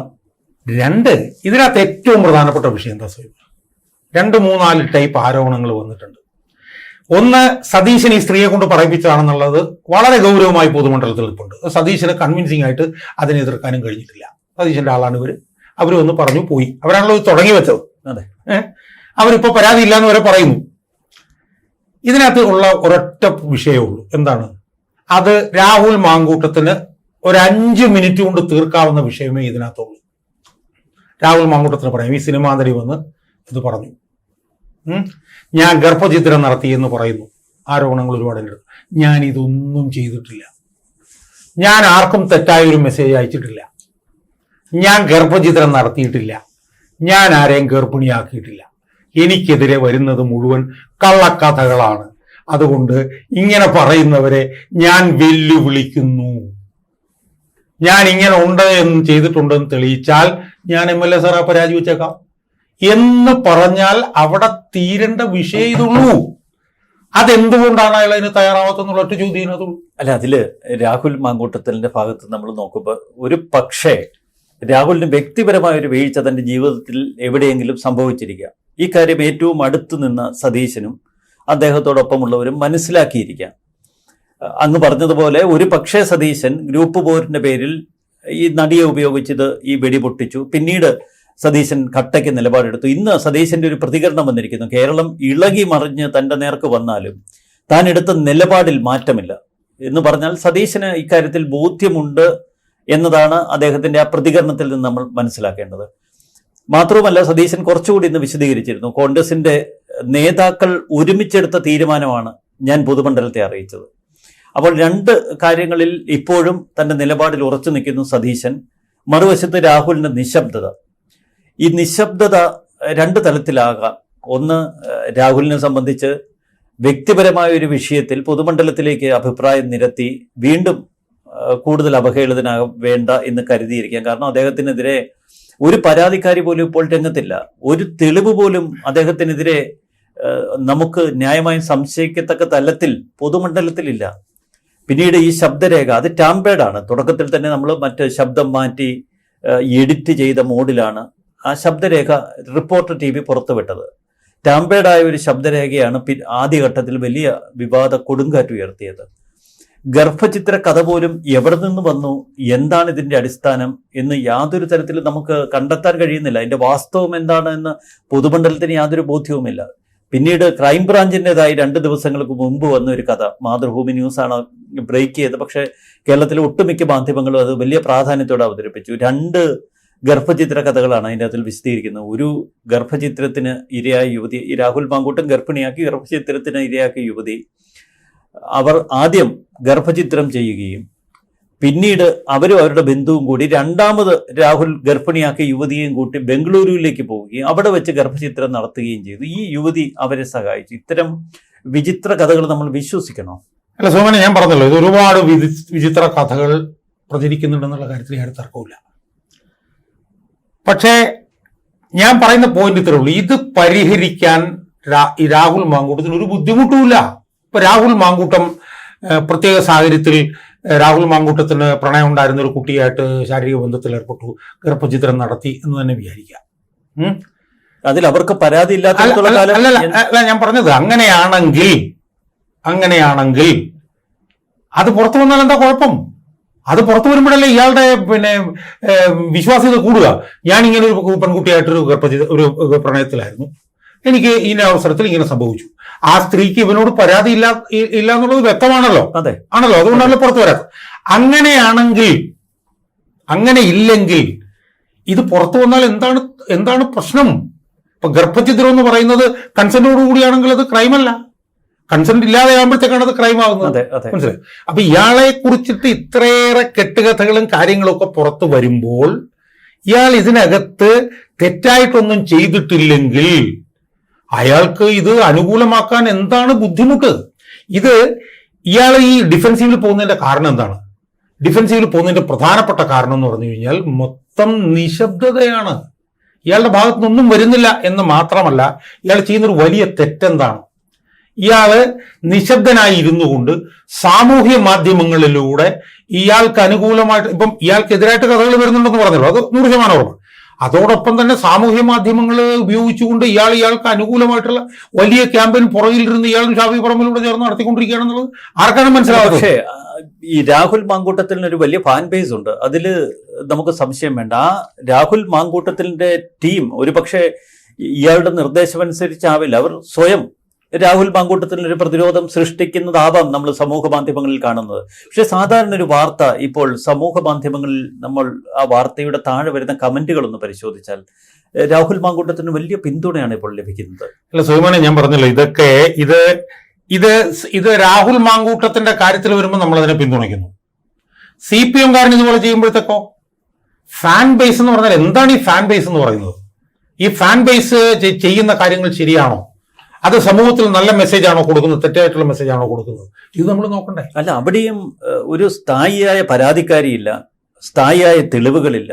Speaker 2: രണ്ട്, ഇതിനകത്ത് ഏറ്റവും പ്രധാനപ്പെട്ട വിഷയം എന്താ സ്വയം? 2-3-4 ടൈപ്പ് ആരോപണങ്ങൾ വന്നിട്ടുണ്ട്. ഒന്ന്, സതീശൻ ഈ സ്ത്രീയെ കൊണ്ട് പറയിപ്പിച്ചതാണെന്നുള്ളത് വളരെ ഗൗരവമായി പൊതുമണ്ഡലത്തിൽ നിൽപ്പുണ്ട്. സതീശന് കൺവിൻസിംഗ് ആയിട്ട് അതിനെ എതിർക്കാനും കഴിഞ്ഞിട്ടില്ല. സതീശന്റെ ആളാണ് അവർ വന്ന് പറഞ്ഞു പോയി. അവരാണല്ലോ ഇത് തുടങ്ങി വെച്ചത്. അവരിപ്പോ പരാതി ഇല്ലാന്ന് വരെ പറയുന്നു. ഇതിനകത്ത് ഉള്ള ഒരൊറ്റ വിഷയമേ ഉള്ളൂ. എന്താണ് അത്? രാഹുൽ മാങ്കൂട്ടത്തിന് ഒരു 5 മിനിറ്റ് കൊണ്ട് തീർക്കാവുന്ന വിഷയമേ ഇതിനകത്തുള്ളൂ. രാഹുൽ മാങ്കൂട്ടത്തിന് പറയാം, ഈ സിനിമാ നടി വന്ന് ഇത് പറഞ്ഞു, ഞാൻ ഗർഭഛിദ്രം നടത്തിയെന്ന് പറയുന്നു, ആരോപണങ്ങൾ ഒരുപാടുണ്ട്. ഞാൻ ഇതൊന്നും ചെയ്തിട്ടില്ല, ഞാൻ ആർക്കും തെറ്റായ ഒരു മെസ്സേജ് അയച്ചിട്ടില്ല, ഞാൻ ഗർഭഛിദ്രം നടത്തിയിട്ടില്ല, ഞാൻ ആരെയും ഗർഭിണിയാക്കിയിട്ടില്ല, എനിക്കെതിരെ വരുന്നത് മുഴുവൻ കള്ളക്കഥകളാണ്. അതുകൊണ്ട് ഇങ്ങനെ പറയുന്നവരെ ഞാൻ വെല്ലുവിളിക്കുന്നു. ഞാൻ ഇങ്ങനെ ഉണ്ട് എന്ന് ചെയ്തിട്ടുണ്ടെന്ന് തെളിയിച്ചാൽ ഞാൻ MLA സാറാ പരാതി വെച്ചേക്കാം എന്ന് പറഞ്ഞാൽ അവിടെ തീരേണ്ട വിഷയം ഇതുള്ളൂ. അതെന്തുകൊണ്ടാണ് അയാൾ അതിന് തയ്യാറാവാത്തെന്നുള്ള ഒറ്റ ചോദ്യം അതുള്ളൂ.
Speaker 1: അല്ല, അതില് രാഹുൽ മാങ്കൂട്ടത്തിന്റെ ഭാഗത്ത് നമ്മൾ നോക്കുമ്പോൾ ഒരു പക്ഷേ രാഹുലിന് വ്യക്തിപരമായ ഒരു വീഴ്ച തന്റെ ജീവിതത്തിൽ എവിടെയെങ്കിലും സംഭവിച്ചിരിക്കുക. ഈ കാര്യം ഏറ്റവും അടുത്ത് നിന്ന സതീശനും അദ്ദേഹത്തോടൊപ്പമുള്ളവരും മനസ്സിലാക്കിയിരിക്കാം. അങ്ങ് പറഞ്ഞതുപോലെ ഒരു പക്ഷേ സതീശൻ ഗ്രൂപ്പ് പോരിന്റെ പേരിൽ ഈ നടിയെ ഉപയോഗിച്ചത് ഈ വെടി പൊട്ടിച്ചു. പിന്നീട് സതീശൻ കട്ടയ്ക്ക് നിലപാടെടുത്തു. ഇന്ന് സതീശന്റെ ഒരു പ്രതികരണം വന്നിരിക്കുന്നു. കേരളം ഇളകി മറിഞ്ഞ് തന്റെ നേർക്ക് വന്നാലും താൻ എടുത്ത നിലപാടിൽ മാറ്റമില്ല എന്ന് പറഞ്ഞാൽ സതീശന് ഇക്കാര്യത്തിൽ ബോധ്യമുണ്ട് എന്നതാണ് അദ്ദേഹത്തിന്റെ ആ പ്രതികരണത്തിൽ നിന്ന് നമ്മൾ മനസ്സിലാക്കേണ്ടത്. മാത്രവുമല്ല, സതീശൻ കുറച്ചുകൂടി ഇന്ന് വിശദീകരിച്ചിരുന്നു. കോൺഗ്രസിന്റെ നേതാക്കൾ ഒരുമിച്ചെടുത്ത തീരുമാനമാണ് ഞാൻ പൊതുമണ്ഡലത്തെ അറിയിച്ചത്. അപ്പോൾ രണ്ട് കാര്യങ്ങളിൽ ഇപ്പോഴും തന്റെ നിലപാടിൽ ഉറച്ചു നിൽക്കുന്നു സതീശൻ. മറുവശത്ത് രാഹുലിന്റെ നിശബ്ദത. ഈ നിശബ്ദത രണ്ട് തലത്തിലാകാം. ഒന്ന്, രാഹുലിനെ സംബന്ധിച്ച് വ്യക്തിപരമായ ഒരു വിഷയത്തിൽ പൊതുമണ്ഡലത്തിലേക്ക് അഭിപ്രായം നിരത്തി വീണ്ടും കൂടുതൽ അവഹേളിതനാകാൻ വേണ്ട എന്ന് കരുതിയിരിക്കാം. കാരണം അദ്ദേഹത്തിനെതിരെ ഒരു പരാതിക്കാരി പോലും ഇപ്പോൾ രംഗത്തില്ല. ഒരു തെളിവ് പോലും അദ്ദേഹത്തിനെതിരെ നമുക്ക് ന്യായമായും സംശയിക്കത്തക്ക തലത്തിൽ പൊതുമണ്ഡലത്തിലില്ല. പിന്നീട് ഈ ശബ്ദരേഖ അത് ടാമ്പേഡാണ്. തുടക്കത്തിൽ തന്നെ നമ്മൾ മറ്റ് ശബ്ദം മാറ്റി എഡിറ്റ് ചെയ്ത മോഡിലാണ് ആ ശബ്ദരേഖ റിപ്പോർട്ടർ TV പുറത്തുവിട്ടത്. ടാമ്പേഡായ ഒരു ശബ്ദരേഖയാണ് ആദ്യഘട്ടത്തിൽ വലിയ വിവാദ കൊടുങ്കാറ്റ് ഉയർത്തിയത്. ഗർഭചിത്ര കഥ പോലും എവിടെ നിന്ന് വന്നു, എന്താണ് ഇതിന്റെ അടിസ്ഥാനം എന്ന് യാതൊരു തരത്തിലും നമുക്ക് കണ്ടെത്താൻ കഴിയുന്നില്ല. അതിന്റെ വാസ്തവം എന്താണ് എന്ന് പൊതുമണ്ഡലത്തിന് യാതൊരു ബോധ്യവുമില്ല. പിന്നീട് ക്രൈംബ്രാഞ്ചിൻ്റെതായി 2 ദിവസങ്ങൾക്ക് മുമ്പ് വന്ന ഒരു കഥ മാതൃഭൂമി ന്യൂസാണ് ബ്രേക്ക് ചെയ്തത്. പക്ഷേ കേരളത്തിലെ ഒട്ടുമിക്ക മാധ്യമങ്ങളും അത് വലിയ പ്രാധാന്യത്തോടെ അവതരിപ്പിച്ചു. 2 ഗർഭചിത്ര കഥകളാണ് അതിൻ്റെ അതിൽ വിശദീകരിക്കുന്നത്. ഒരു ഗർഭചിത്രത്തിന് ഇരയായ യുവതി, ഈ രാഹുൽ മാങ്കൂട്ടം ഗർഭിണിയാക്കി ഗർഭചിത്രത്തിന് ഇരയാക്കിയ യുവതി, അവർ ആദ്യം ഗർഭചിത്രം ചെയ്യുകയും പിന്നീട് അവരും അവരുടെ ബന്ധുവും കൂടി രണ്ടാമത് രാഹുൽ ഗർഭിണിയാക്കിയ യുവതിയെയും കൂട്ടി ബംഗളൂരുവിലേക്ക് പോവുകയും അവിടെ വെച്ച് ഗർഭചിത്രം നടത്തുകയും ചെയ്തു. ഈ യുവതി അവരെ സഹായിച്ചു. ഇത്തരം വിചിത്ര കഥകൾ നമ്മൾ വിശ്വസിക്കണോ?
Speaker 2: അല്ല സോമനെ, ഞാൻ പറഞ്ഞല്ലോ, ഇത് ഒരുപാട് വിചിത്ര കഥകൾ പ്രചരിക്കുന്നുണ്ടെന്നുള്ള കാര്യത്തിൽ യാതൊരു തർക്കവുമില്ല. പക്ഷേ ഞാൻ പറയുന്ന പോയിന്റ് ഇത്രേ ഉള്ളൂ. ഇത് പരിഹരിക്കാൻ ഈ രാഹുൽ മാങ്കൂട്ടത്തിന് ഒരു ബുദ്ധിമുട്ടുമില്ല. ഇപ്പൊ രാഹുൽ മാങ്കൂട്ടം പ്രത്യേക സാഹചര്യത്തിൽ രാഹുൽ മാങ്കൂട്ടത്തിന് പ്രണയം ഉണ്ടായിരുന്ന ഒരു കുട്ടിയായിട്ട് ശാരീരിക ബന്ധത്തിൽ ഏർപ്പെട്ടു, ഗർഭചിത്രം നടത്തി എന്ന് തന്നെ വിചാരിക്കാം.
Speaker 1: അതിൽ അവർക്ക് പരാതി ഇല്ലാത്ത
Speaker 2: അല്ല ഞാൻ പറഞ്ഞത്, അങ്ങനെയാണെങ്കിൽ അത് പുറത്തു വന്നാൽ എന്താ കുഴപ്പം? അത് പുറത്തു വരുമ്പോഴല്ലേ ഇയാളുടെ വിശ്വാസ്യത കൂടുക. ഞാൻ ഇങ്ങനെ ഒരു പെൺകുട്ടിയായിട്ടൊരു ഒരു പ്രണയത്തിലായിരുന്നു, എനിക്ക് ഈ അവസരത്തിൽ ഇങ്ങനെ സംഭവിച്ചു. ആ സ്ത്രീക്ക് ഇവനോട് പരാതി ഇല്ല എന്നുള്ളത് വ്യക്തമാണല്ലോ.
Speaker 1: അതെ,
Speaker 2: ആണല്ലോ, അതുകൊണ്ടല്ലോ പുറത്തു വരാത്തത്. അങ്ങനെ ഇല്ലെങ്കിൽ ഇത് പുറത്തു വന്നാൽ എന്താണ് പ്രശ്നം? ഇപ്പൊ ഗർഭചിത്രം എന്ന് പറയുന്നത് കൺസെന്റോടു കൂടിയാണെങ്കിൽ അത് ക്രൈമല്ല. കൺസെന്റ് ഇല്ലാതെ ആകുമ്പോഴത്തേക്കാണ് അത് ക്രൈം ആകുന്നത്. മനസ്സിലായി? അപ്പൊ ഇയാളെ കുറിച്ചിട്ട് ഇത്രയേറെ കെട്ടുകഥകളും കാര്യങ്ങളും ഒക്കെ പുറത്തു വരുമ്പോൾ ഇയാൾ ഇതിനകത്ത് തെറ്റായിട്ടൊന്നും ചെയ്തിട്ടില്ലെങ്കിൽ അയാൾക്ക് ഇത് അനുകൂലമാക്കാൻ എന്താണ് ബുദ്ധിമുട്ട്? ഇയാൾ ഈ ഡിഫെൻസീവിൽ പോകുന്നതിന്റെ കാരണം എന്താണ്? ഡിഫെൻസീവിൽ പോകുന്നതിന്റെ പ്രധാനപ്പെട്ട കാരണം എന്ന് പറഞ്ഞു കഴിഞ്ഞാൽ മൊത്തം നിശബ്ദതയാണ്. ഇയാളുടെ ഭാഗത്തുനിന്നൊന്നും വരുന്നില്ല എന്ന് മാത്രമല്ല, ഇയാൾ ചെയ്യുന്നൊരു വലിയ തെറ്റെന്താണ്? ഇയാള് നിശബ്ദനായി ഇരുന്നു കൊണ്ട് സാമൂഹ്യ മാധ്യമങ്ങളിലൂടെ ഇയാൾക്ക് അനുകൂലമായിട്ട്, ഇപ്പം ഇയാൾക്കെതിരായിട്ട് കഥകൾ വരുന്നുണ്ടെന്ന് പറഞ്ഞല്ലോ, അത് 100% ഉറപ്പ്. അതോടൊപ്പം തന്നെ സാമൂഹ്യ മാധ്യമങ്ങൾ ഉപയോഗിച്ചുകൊണ്ട് ഇയാൾക്ക് അനുകൂലമായിട്ടുള്ള വലിയ ക്യാമ്പയിൻ പുറകിലിരുന്ന് ഇയാളും ഷാഫി പറമ്പിലൂടെ ചേർന്ന് നടത്തിക്കൊണ്ടിരിക്കുകയാണെന്നുള്ളത് ആർക്കാണ് മനസ്സിലാവുന്നത്?
Speaker 1: പക്ഷേ ഈ രാഹുൽ മാങ്കൂട്ടത്തിന് ഒരു വലിയ ഫാൻ ബേസ് ഉണ്ട്, അതിൽ നമുക്ക് സംശയം വേണ്ട. ആ രാഹുൽ മാങ്കൂട്ടത്തിന്റെ ടീം ഒരുപക്ഷെ ഇയാളുടെ നിർദ്ദേശമനുസരിച്ചാവില്ല, അവർ സ്വയം രാഹുൽ മാങ്കൂട്ടത്തിന് ഒരു പ്രതിരോധം സൃഷ്ടിക്കുന്നതാവാം നമ്മൾ സമൂഹ മാധ്യമങ്ങളിൽ കാണുന്നത്. പക്ഷെ സാധാരണ ഒരു വാർത്ത ഇപ്പോൾ സമൂഹ മാധ്യമങ്ങളിൽ നമ്മൾ ആ വാർത്തയുടെ താഴെ വരുന്ന കമന്റുകളൊന്ന് പരിശോധിച്ചാൽ രാഹുൽ മാങ്കൂട്ടത്തിന് വലിയ പിന്തുണയാണ് ഇപ്പോൾ ലഭിക്കുന്നത്.
Speaker 2: അല്ല സുഹൈമാനെ, ഞാൻ പറഞ്ഞല്ലോ, ഇത് രാഹുൽ മാങ്കൂട്ടത്തിന്റെ കാര്യത്തിൽ വരുമ്പോൾ നമ്മൾ അതിനെ പിന്തുണയ്ക്കുന്നു. CPM കാരൻ ഇതുപോലെ ചെയ്യുമ്പോഴത്തേക്കോ ഫാൻ ബേസ് എന്ന് പറഞ്ഞാൽ എന്താണ് ഈ ഫാൻ ബേസ് എന്ന് പറയുന്നത്? ഈ ഫാൻ ബേസ് ചെയ്യുന്ന കാര്യങ്ങൾ ശരിയാണോ? അത് സമൂഹത്തിൽ നല്ല മെസ്സേജ് ആണോ കൊടുക്കുന്നത്, തെറ്റായിട്ടുള്ള മെസ്സേജ് ആണോ കൊടുക്കുന്നത്? ഇത് നമ്മൾ നോക്കണ്ടേ?
Speaker 1: അല്ല, അവിടെയും ഒരു സ്ഥായിയായ പരാതിക്കാരിയില്ല, സ്ഥായിയായ തെളിവുകളില്ല,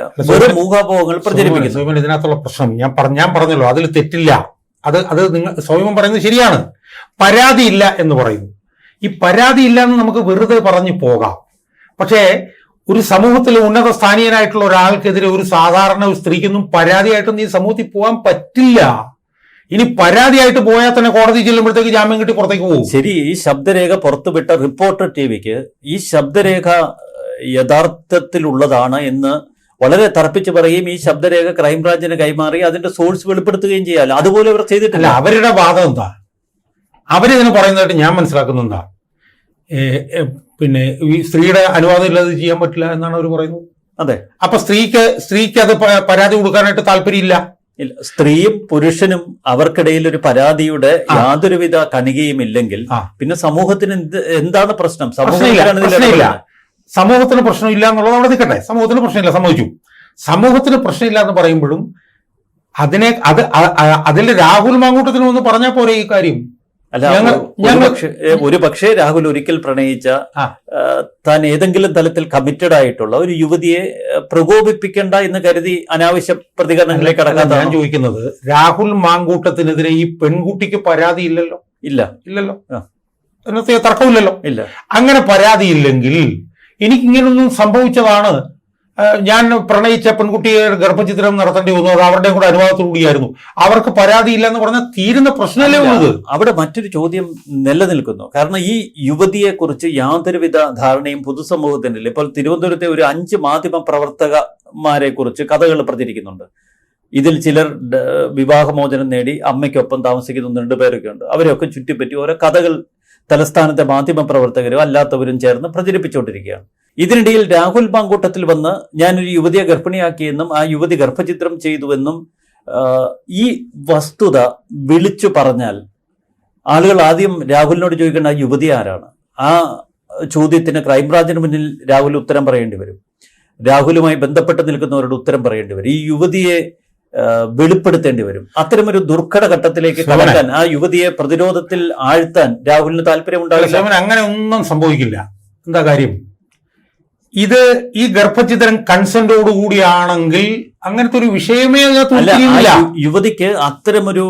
Speaker 1: ഊഹാപോഹങ്ങൾ പ്രചരിപ്പിക്കുന്നു.
Speaker 2: ഇതിനകത്തുള്ള പ്രശ്നം ഞാൻ പറഞ്ഞല്ലോ, അതിൽ തെറ്റില്ല. അത് നിങ്ങൾ സ്വയം പറയുന്നത് ശരിയാണ്. പരാതിയില്ല എന്ന് പറയുന്നു. ഈ പരാതിയില്ല എന്ന് നമുക്ക് വെറുതെ പറഞ്ഞു പോകാം. പക്ഷേ ഒരു സമൂഹത്തിൽ ഉന്നത സ്ഥാനീയനായിട്ടുള്ള ഒരാൾക്കെതിരെ ഒരു സാധാരണ സ്ത്രീക്കൊന്നും പരാതിയായിട്ടൊന്നും ഈ സമൂഹത്തിൽ പോകാൻ പറ്റില്ല. ഇനി പരാതിയായിട്ട് പോയാൽ തന്നെ കോടതി ചെല്ലുമ്പോഴത്തേക്ക് ജാമ്യം കിട്ടി പുറത്തേക്ക് പോകും.
Speaker 1: ശരി, ഈ ശബ്ദരേഖ പുറത്തുവിട്ട റിപ്പോർട്ടർ TVക്ക് ഈ ശബ്ദരേഖ യഥാർത്ഥത്തിലുള്ളതാണ് എന്ന് വളരെ തർപ്പിച്ച് പറയുകയും ഈ ശബ്ദരേഖ ക്രൈംബ്രാഞ്ചിന് കൈമാറി അതിന്റെ സോഴ്സ് വെളിപ്പെടുത്തുകയും ചെയ്യാമല്ലോ. അതുപോലെ അവർ ചെയ്തിട്ടില്ല.
Speaker 2: അവരുടെ വാദം എന്താ? അവരിതിന് പറയുന്നതായിട്ട് ഞാൻ മനസ്സിലാക്കുന്നത് എന്താ, പിന്നെ ഈ സ്ത്രീയുടെ അനുവാദം ഇല്ലാതെ ചെയ്യാൻ പറ്റില്ല എന്നാണ് അവർ പറയുന്നത്.
Speaker 1: അതെ.
Speaker 2: അപ്പൊ സ്ത്രീക്ക് അത് പരാതി കൊടുക്കാനായിട്ട് താല്പര്യമില്ല.
Speaker 1: സ്ത്രീയും പുരുഷനും അവർക്കിടയിൽ ഒരു പരാതിയുടെ യാതൊരുവിധ കണികയും ഇല്ലെങ്കിൽ പിന്നെ സമൂഹത്തിന് എന്താണ് പ്രശ്നം?
Speaker 2: പ്രശ്നമില്ല, സമൂഹത്തിന് പ്രശ്നമില്ല എന്നുള്ളത് അവിടെ നിൽക്കട്ടെ. സമൂഹത്തിന് പ്രശ്നമില്ല, സമ്മതിച്ചു. സമൂഹത്തിന് പ്രശ്നമില്ല എന്ന് പറയുമ്പോഴും അതിൽ രാഹുൽ മാങ്കൂട്ടത്തിന് ഒന്ന് പറഞ്ഞാൽ പോരെ ഈ കാര്യം?
Speaker 1: ഒരു പക്ഷേ രാഹുൽ ഒരിക്കൽ പ്രണയിച്ച താൻ ഏതെങ്കിലും തലത്തിൽ കമ്മിറ്റഡ് ആയിട്ടുള്ള ഒരു യുവതിയെ പ്രകോപിപ്പിക്കേണ്ട എന്ന് കരുതി അനാവശ്യ പ്രതികരണങ്ങളിലേക്ക് കടക്കാൻ
Speaker 2: ഞാൻ ചോദിക്കുന്നത്, രാഹുൽ മാങ്കൂട്ടത്തിനെതിരെ ഈ പെൺകുട്ടിക്ക് പരാതി ഇല്ലല്ലോ? ഇല്ലല്ലോ, അതിനകത്ത് തർക്കമില്ലല്ലോ.
Speaker 1: ഇല്ല.
Speaker 2: അങ്ങനെ പരാതിയില്ലെങ്കിൽ എനിക്കിങ്ങനൊന്നും സംഭവിച്ചതാണ്, ഞാൻ പ്രണയിച്ച പെൺകുട്ടിയെ ഗർഭചിത്രം നടത്തേണ്ടി വന്നു, അത് അവരുടെയും കൂടെ അനുവാദത്തോടുകൂടിയായിരുന്നു, അവർക്ക് പരാതിയില്ല എന്ന് പറഞ്ഞാൽ തീരുന്ന പ്രശ്നമല്ലേ ഉള്ളത്? അവിടെ
Speaker 1: മറ്റൊരു ചോദ്യം നിലനിൽക്കുന്നു. കാരണം ഈ യുവതിയെ കുറിച്ച് യാതൊരുവിധ ധാരണയും പൊതുസമൂഹത്തിനില്ല. ഇപ്പോൾ തിരുവനന്തപുരത്തെ ഒരു 5 മാധ്യമ പ്രവർത്തകന്മാരെ കുറിച്ച് കഥകൾ പ്രചരിക്കുന്നുണ്ട്. ഇതിൽ ചിലർ വിവാഹമോചനം നേടി അമ്മയ്ക്കൊപ്പം താമസിക്കുന്ന 2 പേരൊക്കെ ഉണ്ട്. അവരെയൊക്കെ ചുറ്റിപ്പറ്റി ഓരോ കഥകൾ തലസ്ഥാനത്തെ മാധ്യമ പ്രവർത്തകരും അല്ലാത്തവരും ചേർന്ന് പ്രചരിപ്പിച്ചുകൊണ്ടിരിക്കുകയാണ്. ഇതിനിടയിൽ രാഹുൽ മാങ്കൂട്ടത്തിൽ വന്ന് ഞാനൊരു യുവതിയെ ഗർഭിണിയാക്കിയെന്നും ആ യുവതി ഗർഭചിത്രം ചെയ്തുവെന്നും ഈ വസ്തുത വിളിച്ചു പറഞ്ഞാൽ ആളുകൾ ആദ്യം രാഹുലിനോട് ചോദിക്കേണ്ട ആ യുവതി ആരാണ്? ആ ചോദ്യത്തിന് ക്രൈംബ്രാഞ്ചിന് മുന്നിൽ രാഹുൽ ഉത്തരം പറയേണ്ടി വരും. രാഹുലുമായി ബന്ധപ്പെട്ട് നിൽക്കുന്നവരുടെ ഉത്തരം പറയേണ്ടി വരും. ഈ യുവതിയെ വെളിപ്പെടുത്തേണ്ടി വരും. അത്തരമൊരു ദുർഘട ഘട്ടത്തിലേക്ക് കടക്കാൻ, ആ യുവതിയെ പ്രതിരോധത്തിൽ ആഴ്ത്താൻ രാഹുലിന് താല്പര്യമുണ്ടാകില്ല.
Speaker 2: അങ്ങനെ ഒന്നും സംഭവിക്കില്ല. എന്താ കാര്യം? ഈ ഗർഭചിത്രം കൺസെന്റോടുകൂടിയാണെങ്കിൽ അങ്ങനത്തെ ഒരു വിഷയമേ
Speaker 1: അല്ല. യുവതിക്ക് അത്തരമൊരു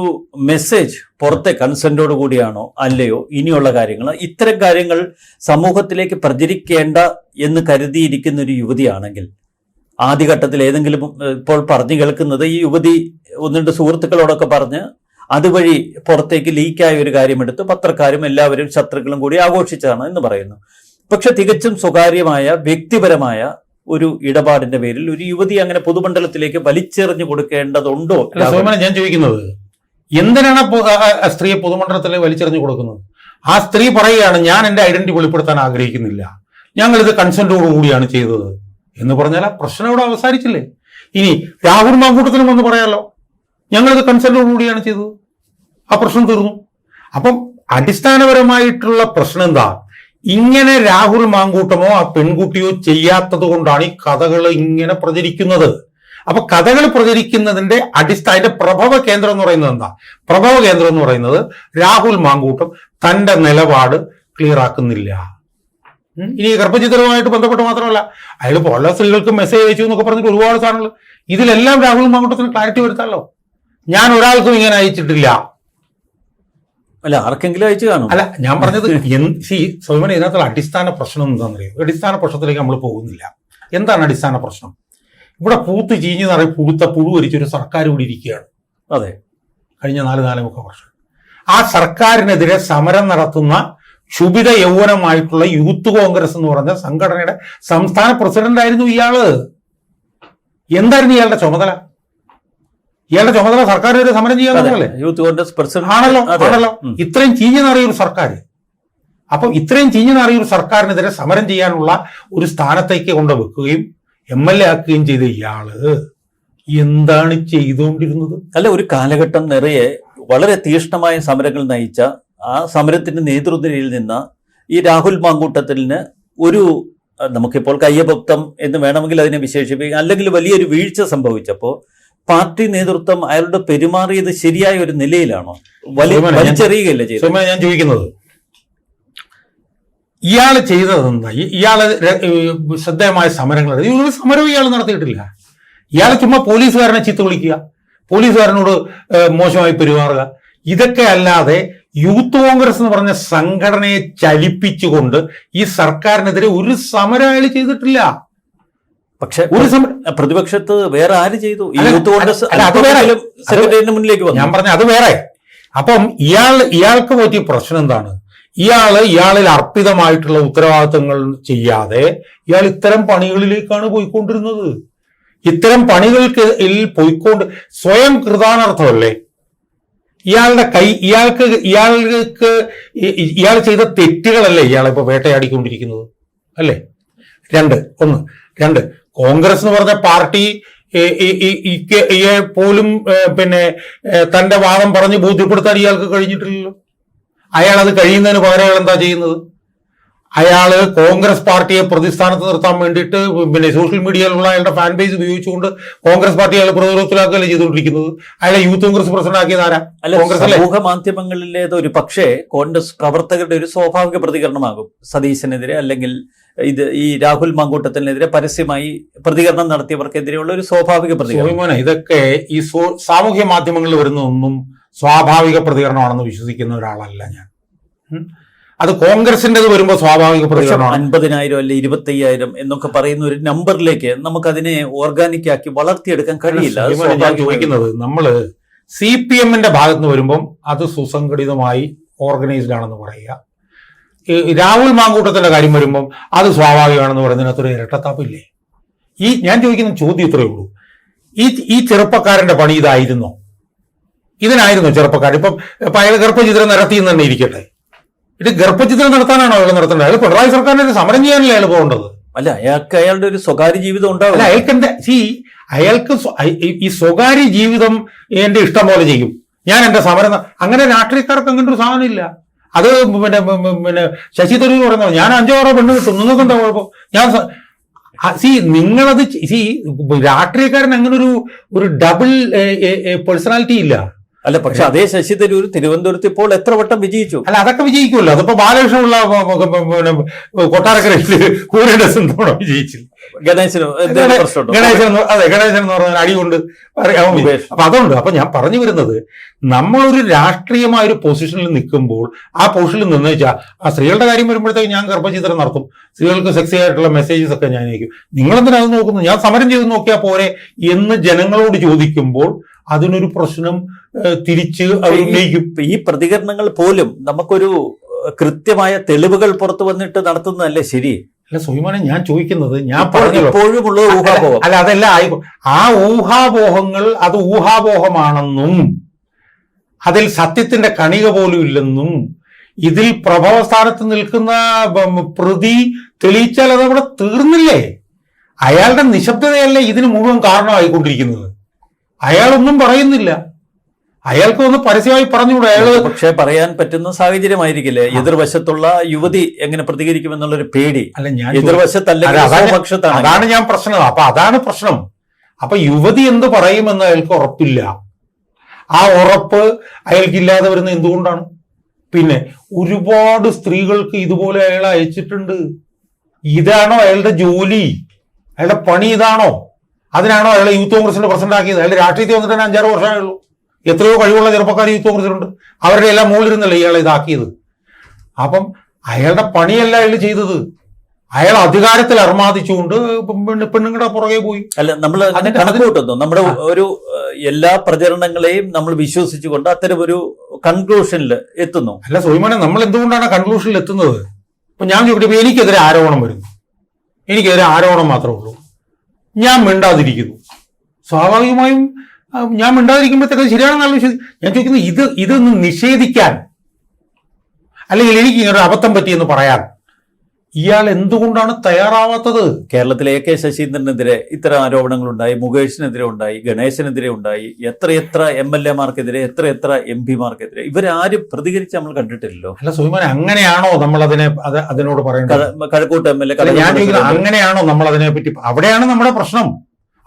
Speaker 1: മെസ്സേജ് പുറത്തെ കൺസെന്റോട് കൂടിയാണോ അല്ലയോ ഇനിയുള്ള കാര്യങ്ങൾ, ഇത്തരം കാര്യങ്ങൾ സമൂഹത്തിലേക്ക് പ്രചരിക്കേണ്ട എന്ന് കരുതിയിരിക്കുന്ന ഒരു യുവതിയാണെങ്കിൽ ആദ്യഘട്ടത്തിൽ ഏതെങ്കിലും ഇപ്പോൾ പറഞ്ഞു കേൾക്കുന്നത് ഈ യുവതി 1-2 സുഹൃത്തുക്കളോടൊക്കെ പറഞ്ഞ് അതുവഴി പുറത്തേക്ക് ലീക്കായ ഒരു കാര്യമെടുത്ത് പത്രക്കാരും എല്ലാവരും ശത്രുക്കളും കൂടി ആഘോഷിച്ചാണ് എന്ന് പറയുന്നു. പക്ഷെ തികച്ചും സ്വകാര്യമായ വ്യക്തിപരമായ ഒരു ഇടപാടിന്റെ പേരിൽ ഒരു യുവതി അങ്ങനെ പൊതുമണ്ഡലത്തിലേക്ക് വലിച്ചെറിഞ്ഞു കൊടുക്കേണ്ടതുണ്ടോ?
Speaker 2: ഞാൻ ചോദിക്കുന്നത്, എന്തിനാണ് സ്ത്രീയെ പൊതുമണ്ഡലത്തിലേക്ക് വലിച്ചെറിഞ്ഞു കൊടുക്കുന്നത്? ആ സ്ത്രീ പറയുകയാണ്, ഞാൻ എന്റെ ഐഡന്റിറ്റി വെളിപ്പെടുത്താൻ ആഗ്രഹിക്കുന്നില്ല, ഞങ്ങളിത് കൺസെന്റോടുകൂടിയാണ് ചെയ്തത് എന്ന് പറഞ്ഞാൽ ആ പ്രശ്നം ഇവിടെ അവസാനിച്ചില്ലേ? ഇനി രാഹുൽ മാങ്കൂട്ടത്തിനും വന്ന് പറയാലോ, ഞങ്ങളിത് കൺസെന്റോടുകൂടിയാണ് ചെയ്തത്, ആ പ്രശ്നം തീർന്നു. അപ്പം അടിസ്ഥാനപരമായിട്ടുള്ള പ്രശ്നം എന്താ? ഇങ്ങനെ രാഹുൽ മാങ്കൂട്ടമോ ആ പെൺകുട്ടിയോ ചെയ്യാത്തത് കൊണ്ടാണ് ഈ കഥകൾ ഇങ്ങനെ പ്രചരിക്കുന്നത്. അപ്പൊ കഥകൾ പ്രചരിക്കുന്നതിന്റെ അതിന്റെ പ്രഭവ കേന്ദ്രം എന്ന് പറയുന്നത് എന്താ? പ്രഭവ കേന്ദ്രം എന്ന് പറയുന്നത് രാഹുൽ മാങ്കൂട്ടം തന്റെ നിലപാട് ക്ലിയർ ആക്കുന്നില്ല. ഇനി ഗർഭചിത്രവുമായിട്ട് ബന്ധപ്പെട്ട് മാത്രമല്ല, അയാൾ പല സ്ത്രീകൾക്ക് മെസ്സേജ് അയച്ചു എന്നൊക്കെ പറഞ്ഞിട്ട് ഒരുപാട് സാധനങ്ങൾ, ഇതിലെല്ലാം രാഹുൽ മാങ്കൂട്ടത്തിന് ക്ലാരിറ്റി വരുത്താമല്ലോ. ഞാൻ ഒരാൾക്കും ഇങ്ങനെ അയച്ചിട്ടില്ല.
Speaker 1: അല്ല, ആർക്കെങ്കിലും അയച്ചു കാണും.
Speaker 2: അല്ല, ഞാൻ പറഞ്ഞത് സൗമ്യന ഇതിനകത്തുള്ള അടിസ്ഥാന പ്രശ്നം എന്താണെന്നറിയോ? അടിസ്ഥാന പ്രശ്നത്തിലേക്ക് നമ്മൾ പോകുന്നില്ല. എന്താണ് അടിസ്ഥാന പ്രശ്നം? ഇവിടെ പൂത്ത് ചീഞ്ഞ് നിറയെ പുഴുത്ത പുഴു വരിച്ചൊരു സർക്കാർ ഇവിടെ ഇരിക്കുകയാണ്.
Speaker 1: അതെ,
Speaker 2: കഴിഞ്ഞ 4-4.5 വർഷം ആ സർക്കാരിനെതിരെ സമരം നടത്തുന്ന ക്ഷുഭിത യൗവനമായിട്ടുള്ള യൂത്ത് കോൺഗ്രസ് എന്ന് പറഞ്ഞ സംഘടനയുടെ സംസ്ഥാന പ്രസിഡന്റ് ആയിരുന്നു ഇയാള്. എന്തായിരുന്നു ഇയാളുടെ ചുമതല? ഇയാളുടെ ചുമതല സർക്കാരിനെതിരെ സമരം ചെയ്യാന്നുള്ളതല്ലേ?
Speaker 1: യൂത്ത് കോൺഗ്രസ് പ്രസിഡന്റ്
Speaker 2: ആണല്ലോ. ഇത്രയും ചീഞ്ഞു നാറിയൊരു സർക്കാർ, അപ്പൊ ഇത്രയും ചീഞ്ഞു നാറിയൊരു സർക്കാരിനെതിരെ സമരം ചെയ്യാനുള്ള ഒരു സ്ഥാനത്തേക്ക് കൊണ്ടുവെക്കുകയും MLA ആക്കുകയും ചെയ്ത ഇയാള് എന്താണ് ചെയ്തുകൊണ്ടിരുന്നത്?
Speaker 1: അല്ല, ഒരു കാലഘട്ടം നിറയെ വളരെ തീക്ഷ്ണമായ സമരങ്ങൾ നയിച്ച ആ സമരത്തിന്റെ നേതൃനിരയിൽ നിന്ന് ഈ രാഹുൽ മാങ്കൂട്ടത്തിന് ഒരു, നമുക്കിപ്പോൾ കയ്യബദ്ധം എന്ന് വേണമെങ്കിൽ അതിനെ വിശേഷിപ്പിക്കാം, അല്ലെങ്കിൽ വലിയൊരു വീഴ്ച സംഭവിച്ചപ്പോൾ പാർട്ടി നേതൃത്വം അയാളുടെ പെരുമാറിയത് ശരിയായ ഒരു നിലയിലാണോ? വലിച്ചെറിയുകയല്ലേ ചെയ്തത്?
Speaker 2: ഞാൻ ചോദിക്കുന്നത്, ഇയാള് ചെയ്തതെന്താ? ഇയാള് ശ്രദ്ധേയമായ സമരങ്ങൾ, ഒരു സമരവും ഇയാൾ നടത്തിയിട്ടില്ല. ഇയാൾ ചുമ്മാ പോലീസുകാരനെ ചീത്ത വിളിക്കുക, പോലീസുകാരനോട് മോശമായി പെരുമാറുക, ഇതൊക്കെ അല്ലാതെ യൂത്ത് കോൺഗ്രസ് എന്ന് പറഞ്ഞ സംഘടനയെ ചലിപ്പിച്ചുകൊണ്ട് ഈ സർക്കാരിനെതിരെ ഒരു സമരം അയാൾ ചെയ്തിട്ടില്ല.
Speaker 1: പക്ഷെ ഒരു പ്രതിപക്ഷത്ത് വേറെ ആര് ചെയ്തു? യൂത്ത് കോൺഗ്രസ് സെക്രട്ടറിയുടെ മുന്നിലേക്ക് വന്നു.
Speaker 2: ഞാൻ പറഞ്ഞ അത് വേറെ. അപ്പം ഇയാൾക്ക് പറ്റിയ പ്രശ്നം എന്താണ്? ഇയാളിൽ അർപ്പിതമായിട്ടുള്ള ഉത്തരവാദിത്തങ്ങൾ ചെയ്യാതെ ഇയാൾ ഇത്തരം പണികളിലേക്കാണ് പോയിക്കൊണ്ടിരുന്നത്. ഇത്തരം പണികൾക്ക് പോയിക്കൊണ്ട് സ്വയം കൃതാനർത്ഥമല്ലേ? ഇയാൾ ചെയ്ത തെറ്റുകളല്ലേ ഇയാളെ ഇപ്പൊ വേട്ടയാടിക്കൊണ്ടിരിക്കുന്നത് അല്ലേ? രണ്ട് കോൺഗ്രസ് എന്ന് പറഞ്ഞ പാർട്ടി പോലും പിന്നെ തന്റെ വാദം പറഞ്ഞ് ബോധ്യപ്പെടുത്താൻ ഇയാൾക്ക് കഴിഞ്ഞിട്ടില്ലല്ലോ. അയാൾ അത് കഴിയുന്നതിന് പകരം അയാൾ എന്താ ചെയ്യുന്നത്? അയാള് കോൺഗ്രസ് പാർട്ടിയെ പ്രതിസ്ഥാനത്ത് നിർത്താൻ വേണ്ടിയിട്ട് പിന്നെ സോഷ്യൽ മീഡിയയിലുള്ള അയാളുടെ ഫാൻ ബേസ് ഉപയോഗിച്ചുകൊണ്ട് കോൺഗ്രസ് പാർട്ടി അയാൾ പ്രതിരോധത്തിലാക്കുകയല്ലേ ചെയ്തുകൊണ്ടിരിക്കുന്നത്. അയാളെ യൂത്ത് കോൺഗ്രസ് പ്രസിഡന്റ് ആക്കിയത് ആരാ? കോൺഗ്രസ് അല്ലേ?
Speaker 1: സമൂഹ മാധ്യമങ്ങളിലേത് ഒരു പക്ഷേ കോൺഗ്രസ് പ്രവർത്തകരുടെ ഒരു സ്വാഭാവിക പ്രതികരണമാകും. സതീശനെതിരെ അല്ലെങ്കിൽ ഈ രാഹുൽ മാങ്കൂട്ടത്തിനെതിരെ പരസ്യമായി പ്രതികരണം നടത്തിയവർക്കെതിരെയുള്ള ഒരു സ്വാഭാവിക പ്രതികരണം.
Speaker 2: ഇതൊക്കെ ഈ സാമൂഹ്യ മാധ്യമങ്ങളിൽ വരുന്നതൊന്നും സ്വാഭാവിക പ്രതികരണമാണെന്ന് വിശ്വസിക്കുന്ന ഒരാളല്ല ഞാൻ. അത് കോൺഗ്രസിന്റെ വരുമ്പോൾ സ്വാഭാവിക പ്രതികരണം
Speaker 1: 50,000 അല്ലെ 25,000 എന്നൊക്കെ പറയുന്ന ഒരു നമ്പറിലേക്ക് നമുക്കതിനെ ഓർഗാനിക് ആക്കി വളർത്തിയെടുക്കാൻ കഴിയില്ല.
Speaker 2: ഞാൻ ചോദിക്കുന്നത്, നമ്മള് CPM-ന്റെ ഭാഗത്ത് നിന്ന് വരുമ്പം അത് സുസംഘടിതമായി ഓർഗനൈസ്ഡ് ആണെന്ന് പറയുക. രാഹുൽ മാങ്കൂട്ടത്തിന്റെ കാര്യം വരുമ്പം അത് സ്വാഭാവികമാണെന്ന് പറയുന്നതിനകത്തൊരു ഇരട്ടത്താപ്പില്ലേ? ഞാൻ ചോദിക്കുന്ന ചോദ്യം ഇത്രയേ ഉള്ളൂ. ഈ ചെറുപ്പക്കാരന്റെ പണി ഇതായിരുന്നോ? ഇതിനായിരുന്നു ചെറുപ്പക്കാരൻ ഇപ്പം അയാൾ ഗർഭചിത്രം നടത്തിയെന്ന് തന്നെ ഇരിക്കട്ടെ. ഇത് ഗർഭചിത്രം നടത്താനാണോ അയാൾ നടത്തേണ്ടത്? അയാൾ പിണറായി സർക്കാരിന്റെ ഒരു സമരം ചെയ്യാനല്ലേ അയാൾ പോകേണ്ടത്?
Speaker 1: അല്ല, അയാൾക്ക് അയാളുടെ ഒരു സ്വകാര്യ ജീവിതം ഉണ്ടാവും.
Speaker 2: അല്ല, അയാൾക്ക് ഈ സ്വകാര്യ ജീവിതം എന്റെ ഇഷ്ടം പോലെ ചെയ്യും. ഞാൻ എന്റെ സമരം അങ്ങനെ രാഷ്ട്രീയക്കാർക്ക് അങ്ങനെ ഒരു സാധനം ഇല്ല. അത് പിന്നെ ശശി തരൂർ പറയുന്നത് ഞാൻ 5-6 പെണ്ണ് കിട്ടും, നിങ്ങൾക്ക് എന്താ കുഴപ്പം? നിങ്ങളത് രാഷ്ട്രീയക്കാരൻ അങ്ങനെ ഒരു ഡബിൾ പേഴ്സണാലിറ്റി ഇല്ല.
Speaker 1: അല്ല, പക്ഷെ അതേ ശശി തരൂർ തിരുവനന്തപുരത്ത് ഇപ്പോൾ എത്ര വട്ടം വിജയിച്ചു?
Speaker 2: അല്ല, അതൊക്കെ വിജയിക്കുമല്ലോ. അതിപ്പോ ബാലകൃഷ്ണനുള്ള കൊട്ടാരക്കരയില് കൂരേണ്ടോ വിജയിച്ചില്ല.
Speaker 1: ഗണേശൻ
Speaker 2: എന്ന് പറഞ്ഞാൽ അടി കൊണ്ട് അപ്പൊ അതുണ്ട്. അപ്പൊ ഞാൻ പറഞ്ഞു വരുന്നത്, നമ്മളൊരു രാഷ്ട്രീയമായ ഒരു പൊസിഷനിൽ നിൽക്കുമ്പോൾ ആ പൊസിഷനിൽ നിന്ന് വെച്ചാൽ ആ സ്ത്രീകളുടെ കാര്യം വരുമ്പോഴത്തേക്ക് ഞാൻ ഗർഭചിത്രം നടത്തും, സ്ത്രീകൾക്ക് സെക്സി ആയിട്ടുള്ള മെസ്സേജസ് ഒക്കെ ഞാൻ അയക്കും. നിങ്ങളെന്തിനാ അത് നോക്കുന്നത്? ഞാൻ സമരം ചെയ്ത് നോക്കിയാൽ പോരെ എന്ന് ജനങ്ങളോട് ചോദിക്കുമ്പോൾ അതിനൊരു പ്രശ്നം തിരിച്ച് ഉന്നയിക്കും.
Speaker 1: ഈ പ്രതികരണങ്ങൾ പോലും നമുക്കൊരു കൃത്യമായ തെളിവുകൾ പുറത്തു വന്നിട്ട് നടത്തുന്നതല്ലേ ശരി?
Speaker 2: അല്ല സുഹിമാനെ, ഞാൻ ചോദിക്കുന്നത്, ഞാൻ
Speaker 1: എപ്പോഴുമുള്ള ഊഹാപോഹം.
Speaker 2: അല്ല, അതല്ല, ആ ഊഹാപോഹങ്ങൾ അത് ഊഹാപോഹമാണെന്നും അതിൽ സത്യത്തിന്റെ കണിക പോലും ഇല്ലെന്നും ഇതിൽ പ്രഭവസ്ഥാനത്ത് നിൽക്കുന്ന പ്രതി തെളിയിച്ചാൽ അതവിടെ തീർന്നില്ലേ? അയാളുടെ നിശബ്ദതയല്ലേ ഇതിന് മുഴുവൻ കാരണമായിക്കൊണ്ടിരിക്കുന്നത്. അയാളൊന്നും പറയുന്നില്ല. അയാൾക്ക് ഒന്ന് പരസ്യമായി പറഞ്ഞുകൂടെ? അയാള്
Speaker 1: പക്ഷെ പറയാൻ പറ്റുന്ന സാഹചര്യമായിരിക്കില്ലേ? എതിർവശത്തുള്ള യുവതി എങ്ങനെ പ്രതികരിക്കുമെന്നുള്ളൊരു പേടി.
Speaker 2: അല്ല, ഞാൻ
Speaker 1: അതാണ്
Speaker 2: ഞാൻ പ്രശ്നം. അപ്പൊ അതാണ് പ്രശ്നം. അപ്പൊ യുവതി എന്ത് പറയുമെന്ന് അയാൾക്ക് ഉറപ്പില്ല. ആ ഉറപ്പ് അയാൾക്കില്ലാതെ വരുന്ന എന്തുകൊണ്ടാണ്? പിന്നെ ഒരുപാട് സ്ത്രീകൾക്ക് ഇതുപോലെ അയാൾ അയച്ചിട്ടുണ്ട്. ഇതാണോ അയാളുടെ ജോലി? അയാളുടെ പണി ഇതാണോ? അതിനാണോ അയാളെ യൂത്ത് കോൺഗ്രസിന്റെ പ്രസിഡന്റ് ആക്കിയത്? അയാളുടെ രാഷ്ട്രീയത്തിൽ വന്നിട്ട് തന്നെ 5-6 വർഷമേ ഉള്ളൂ. എത്രയോ കഴിവുള്ള ചെറുപ്പക്കാർ യൂത്ത് കോൺഗ്രസിലുണ്ട്. അവരുടെ എല്ലാം മുകളിലിരുന്നല്ലേ ഇയാളെ ഇതാക്കിയത്. അപ്പം അയാളുടെ പണിയല്ല അയാൾ ചെയ്തത്. അയാൾ അധികാരത്തിൽ അർമാദിച്ചുകൊണ്ട് പെണ്ണുങ്ങളുടെ പുറകെ പോയി.
Speaker 1: അല്ല, നമ്മൾ കണക്ക് കൂട്ടുന്നു. നമ്മുടെ ഒരു എല്ലാ പ്രചരണങ്ങളെയും നമ്മൾ വിശ്വസിച്ചുകൊണ്ട് അത്തരം ഒരു കൺക്ലൂഷനിൽ എത്തുന്നു.
Speaker 2: അല്ല സുഹിമാനെ, നമ്മൾ എന്തുകൊണ്ടാണ് കൺക്ലൂഷനിൽ എത്തുന്നത്? ഇപ്പൊ ഞാൻ ചോദിക്കട്ടെ, എനിക്കെതിരെ ആരോപണം വരുന്നു, എനിക്കെതിരെ ആരോപണം മാത്രമേ ഉള്ളൂ, ഞാൻ മിണ്ടാതിരിക്കുന്നു. സ്വാഭാവികമായും ഞാൻ മിണ്ടാതിരിക്കുമ്പോഴത്തേക്ക് ശരിയാണെന്നല്ല വിശ്വസിക്കും. ഞാൻ ചോദിക്കുന്നത്, ഇതൊന്ന് നിഷേധിക്കാൻ അല്ലെങ്കിൽ എനിക്ക് ഇങ്ങനെ അബദ്ധം പറ്റിയെന്ന് പറയാൻ ഇയാൾ എന്തുകൊണ്ടാണ് തയ്യാറാവാത്തത്?
Speaker 1: കേരളത്തിലെ AK ശശീന്ദ്രനെതിരെ ഇത്തരം ആരോപണങ്ങളുണ്ടായി, മുകേഷിനെതിരെ ഉണ്ടായി, ഗണേശനെതിരെ ഉണ്ടായി, എത്ര MLA-മാർക്കെതിരെ, എത്ര MP-മാർക്കെതിരെ. ഇവരാരും പ്രതികരിച്ച് നമ്മൾ കണ്ടിട്ടില്ലല്ലോ.
Speaker 2: അല്ല സുഹിമാനെ, അങ്ങനെയാണോ നമ്മൾ അതിനോട് പറയുന്നത്?
Speaker 1: കഴക്കൂട്ട് MLA
Speaker 2: ഞാൻ ചോദിക്കുന്നത്, അങ്ങനെയാണോ നമ്മൾ അതിനെ പറ്റി? അവിടെയാണ് നമ്മുടെ പ്രശ്നം.